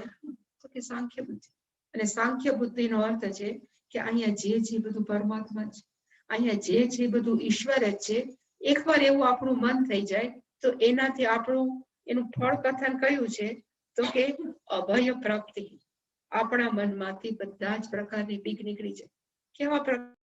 તો કે સાંખ્ય બુદ્ધિ. અને સાંખ્ય બુદ્ધિનો અર્થ છે કે અહીંયા જે છે બધું પરમાત્મા છે, અહીંયા જે છે બધું ઈશ્વર જ છે. એકવાર એવું આપણું મન થઈ જાય તો એનાથી આપણું એનું ફળ કથન કયું છે તો કે અભય પ્રાપ્તિ. આપણા મનમાંથી બધા જ પ્રકારની બીક નીકળી જાય. કેવા પ્રકાર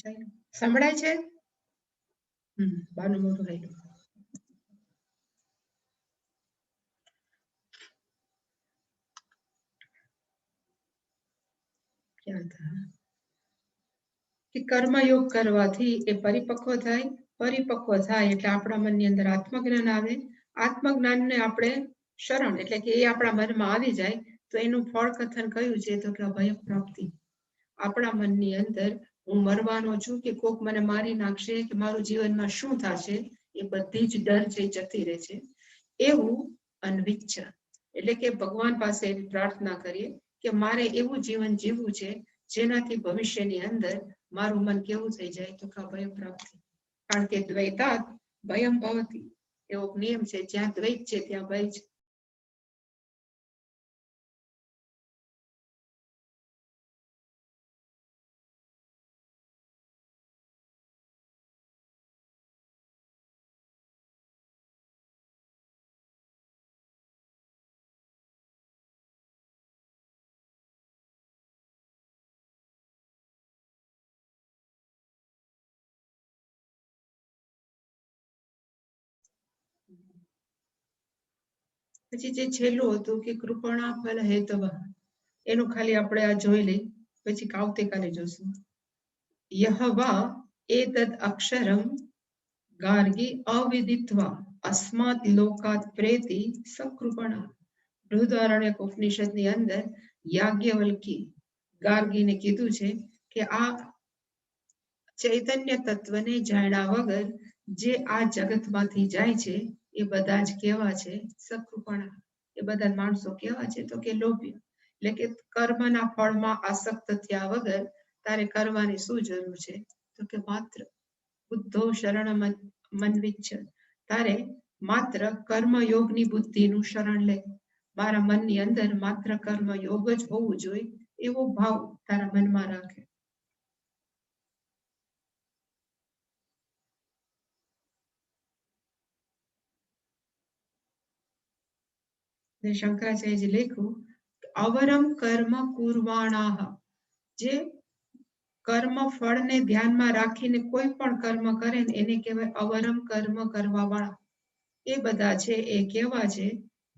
સંભળાય છે? બાનું મોઢું હાલ્યું. ક્યાં હતા? કે કર્મયોગ કરવાથી એ પરિપક્વ થાય. પરિપક્વ થાય એટલે આપણા મનની અંદર આત્મજ્ઞાન આવે. આત્મજ્ઞાનને આપણે શરણ એટલે કે એ આપણા મનમાં આવી જાય તો એનું ફળ કથન કયું છે તો કે અભય પ્રાપ્તિ. આપણા મનની અંદર હું મરવાનો છું કે કોક મને મારી નાખશે કે મારું જીવનમાં શું થશે એ બધી જ ડર જે જતી રહે છે. એવું અનવિચ્છ એટલે કે ભગવાન પાસે એવી પ્રાર્થના કરીએ કે મારે એવું જીવન જીવવું છે જેનાથી ભવિષ્યની અંદર મારું મન કેવું થઈ જાય તો કે ભય પ્રાપ્તિ. કારણ કે દ્વૈતાત ભયમ ભવતી એવો નિયમ છે, જ્યાં દ્વૈત છે ત્યાં ભય છે. પછી જે છેલ્લું હતું કે કૃપણા ફલ હેતવ એનું ખાલી આપણે આ જોઈ લઈ, પછી આવતીકાલે જોશું. યહવા એતદ અક્ષરમ ગાર્ગી અવિદિત્વા અસ્માત લોકાત પ્રેતિ સકૃપણા. બૃહદારણ્યક ઉપનિષદની અંદર યાજ્ઞવલ્કી ગાર્ગીને કીધું છે કે આ ચૈતન્ય તત્વને જાણ્યા વગર જે આ જગતમાંથી જાય છે એ બધા જ કેવા છે? સકૃપણા. એ બધા માણસો કેવા છે તો કે લોભી. એટલે કે કર્મના ફળમાં આસક્ત થયા વગર તારે કરવાની શું જરૂર છે તો કે માત્ર બુદ્ધો શરણ મનવિચ્છ. તારે માત્ર કર્મયોગની બુદ્ધિનું શરણ લે. મારા મનની અંદર માત્ર કર્મયોગ જ હોવું જોઈએ એવો ભાવ તારા મનમાં રાખે. શંકરાચાર્યજી લખ્યું અવરમ કર્મ કુર્વાણાહ. જે કર્મ ફળને ધ્યાનમાં રાખીને કોઈ પણ કર્મ કરે ને એને કહેવાય અવરમ કર્મ કરવા વાળા. એ બધા છે એ કેવા છે?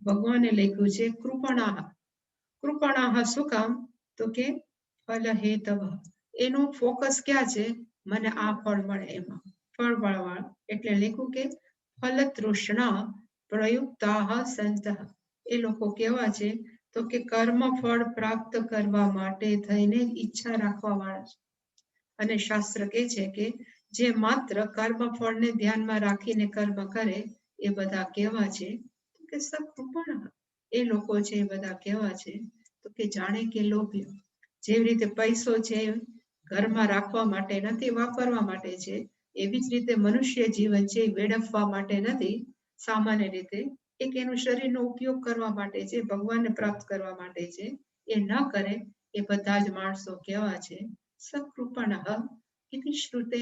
ભગવાને લખ્યું છે કૃપણાહ. કૃપણાહ શું કામ તો કે ફલ હેતવ. એનું ફોકસ ક્યાં છે? મને આ ફળ મળે એમાં. ફળ વાળા એટલે લખ્યું કે ફલ તૃષ્ણા પ્રયુક્તાહ સંતઃ. એ લોકો કેવા છે તો કે કર્મ ફળ પ્રાપ્ત કરવા માટે થઈને ઈચ્છા રાખવા વાળા છે. અને શાસ્ત્ર કહે છે કે જે માત્ર કર્મ ફળને ધ્યાનમાં રાખીને કર્મ કરે એ બધા કેવા છે કે સકૃપણ. એ લોકો છે એ બધા કેવા છે તો કે જાણે કે લોભ્ય. જેવી રીતે પૈસો છે ઘરમાં રાખવા માટે નથી, વાપરવા માટે છે. એવી જ રીતે મનુષ્ય જીવન છે વેડફવા માટે નથી, સામાન્ય રીતે એક એનું શરીરનો ઉપયોગ કરવા માટે છે, ભગવાનને પ્રાપ્ત કરવા માટે છે. એ ન કરે એ બધા જ માણસો કેવા છે? સકૃપણ ઇતિ શ્રુતે.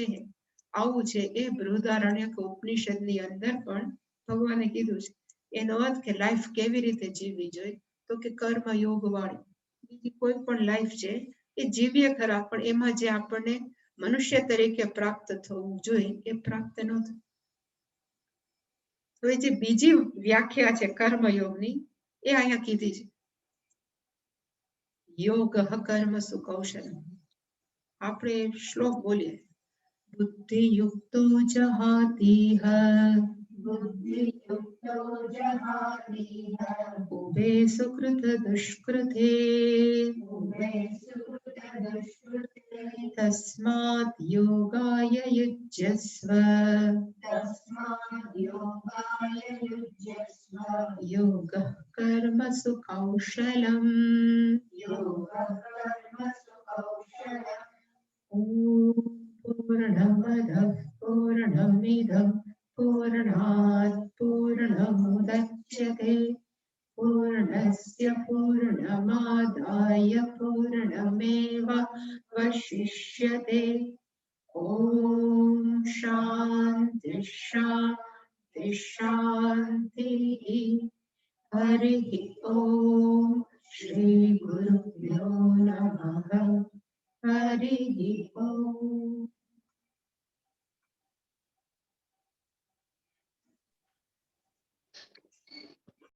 આવું છે એ બૃહદારણ્યક ઉપનિષદની અંદર પણ ભગવાને કીધું છે. એનો અર્થ કે લાઈફ કેવી રીતે જીવવી જોઈએ તો કે કર્મયોગ વાળી. બીજી કોઈ પણ લાઈફ છે એ જીવીએ ખરા પણ એમાં જે આપણને મનુષ્ય તરીકે પ્રાપ્ત થવું જોઈએ એ પ્રાપ્ત ન થયું. તો એ જે બીજી વ્યાખ્યા છે કર્મયોગની એ અહીંયા કીધી છે. યોગ કર્મસુ કૌશલ. આપણે શ્લોક બોલીએ બુદ્ધિયુક્તો જહાતીહ ઉભે સુકૃત દુષ્કૃતે તસ્માત યોગાય યુજ્યસ્વ યોગ કર્મસુ કૌશલમ. પૂર્ણમદઃ પૂર્ણમિદં પૂર્ણાત પૂર્ણમુદચ્યતે પૂર્ણસ્ય પૂર્ણમાદાય પૂર્ણમેવાવશિષ્યતે. ઓમ શાંતિ શાંતિ શાંતિ. હરિ ઓમ શ્રી ગુરુભ્યો નમઃ. હરિ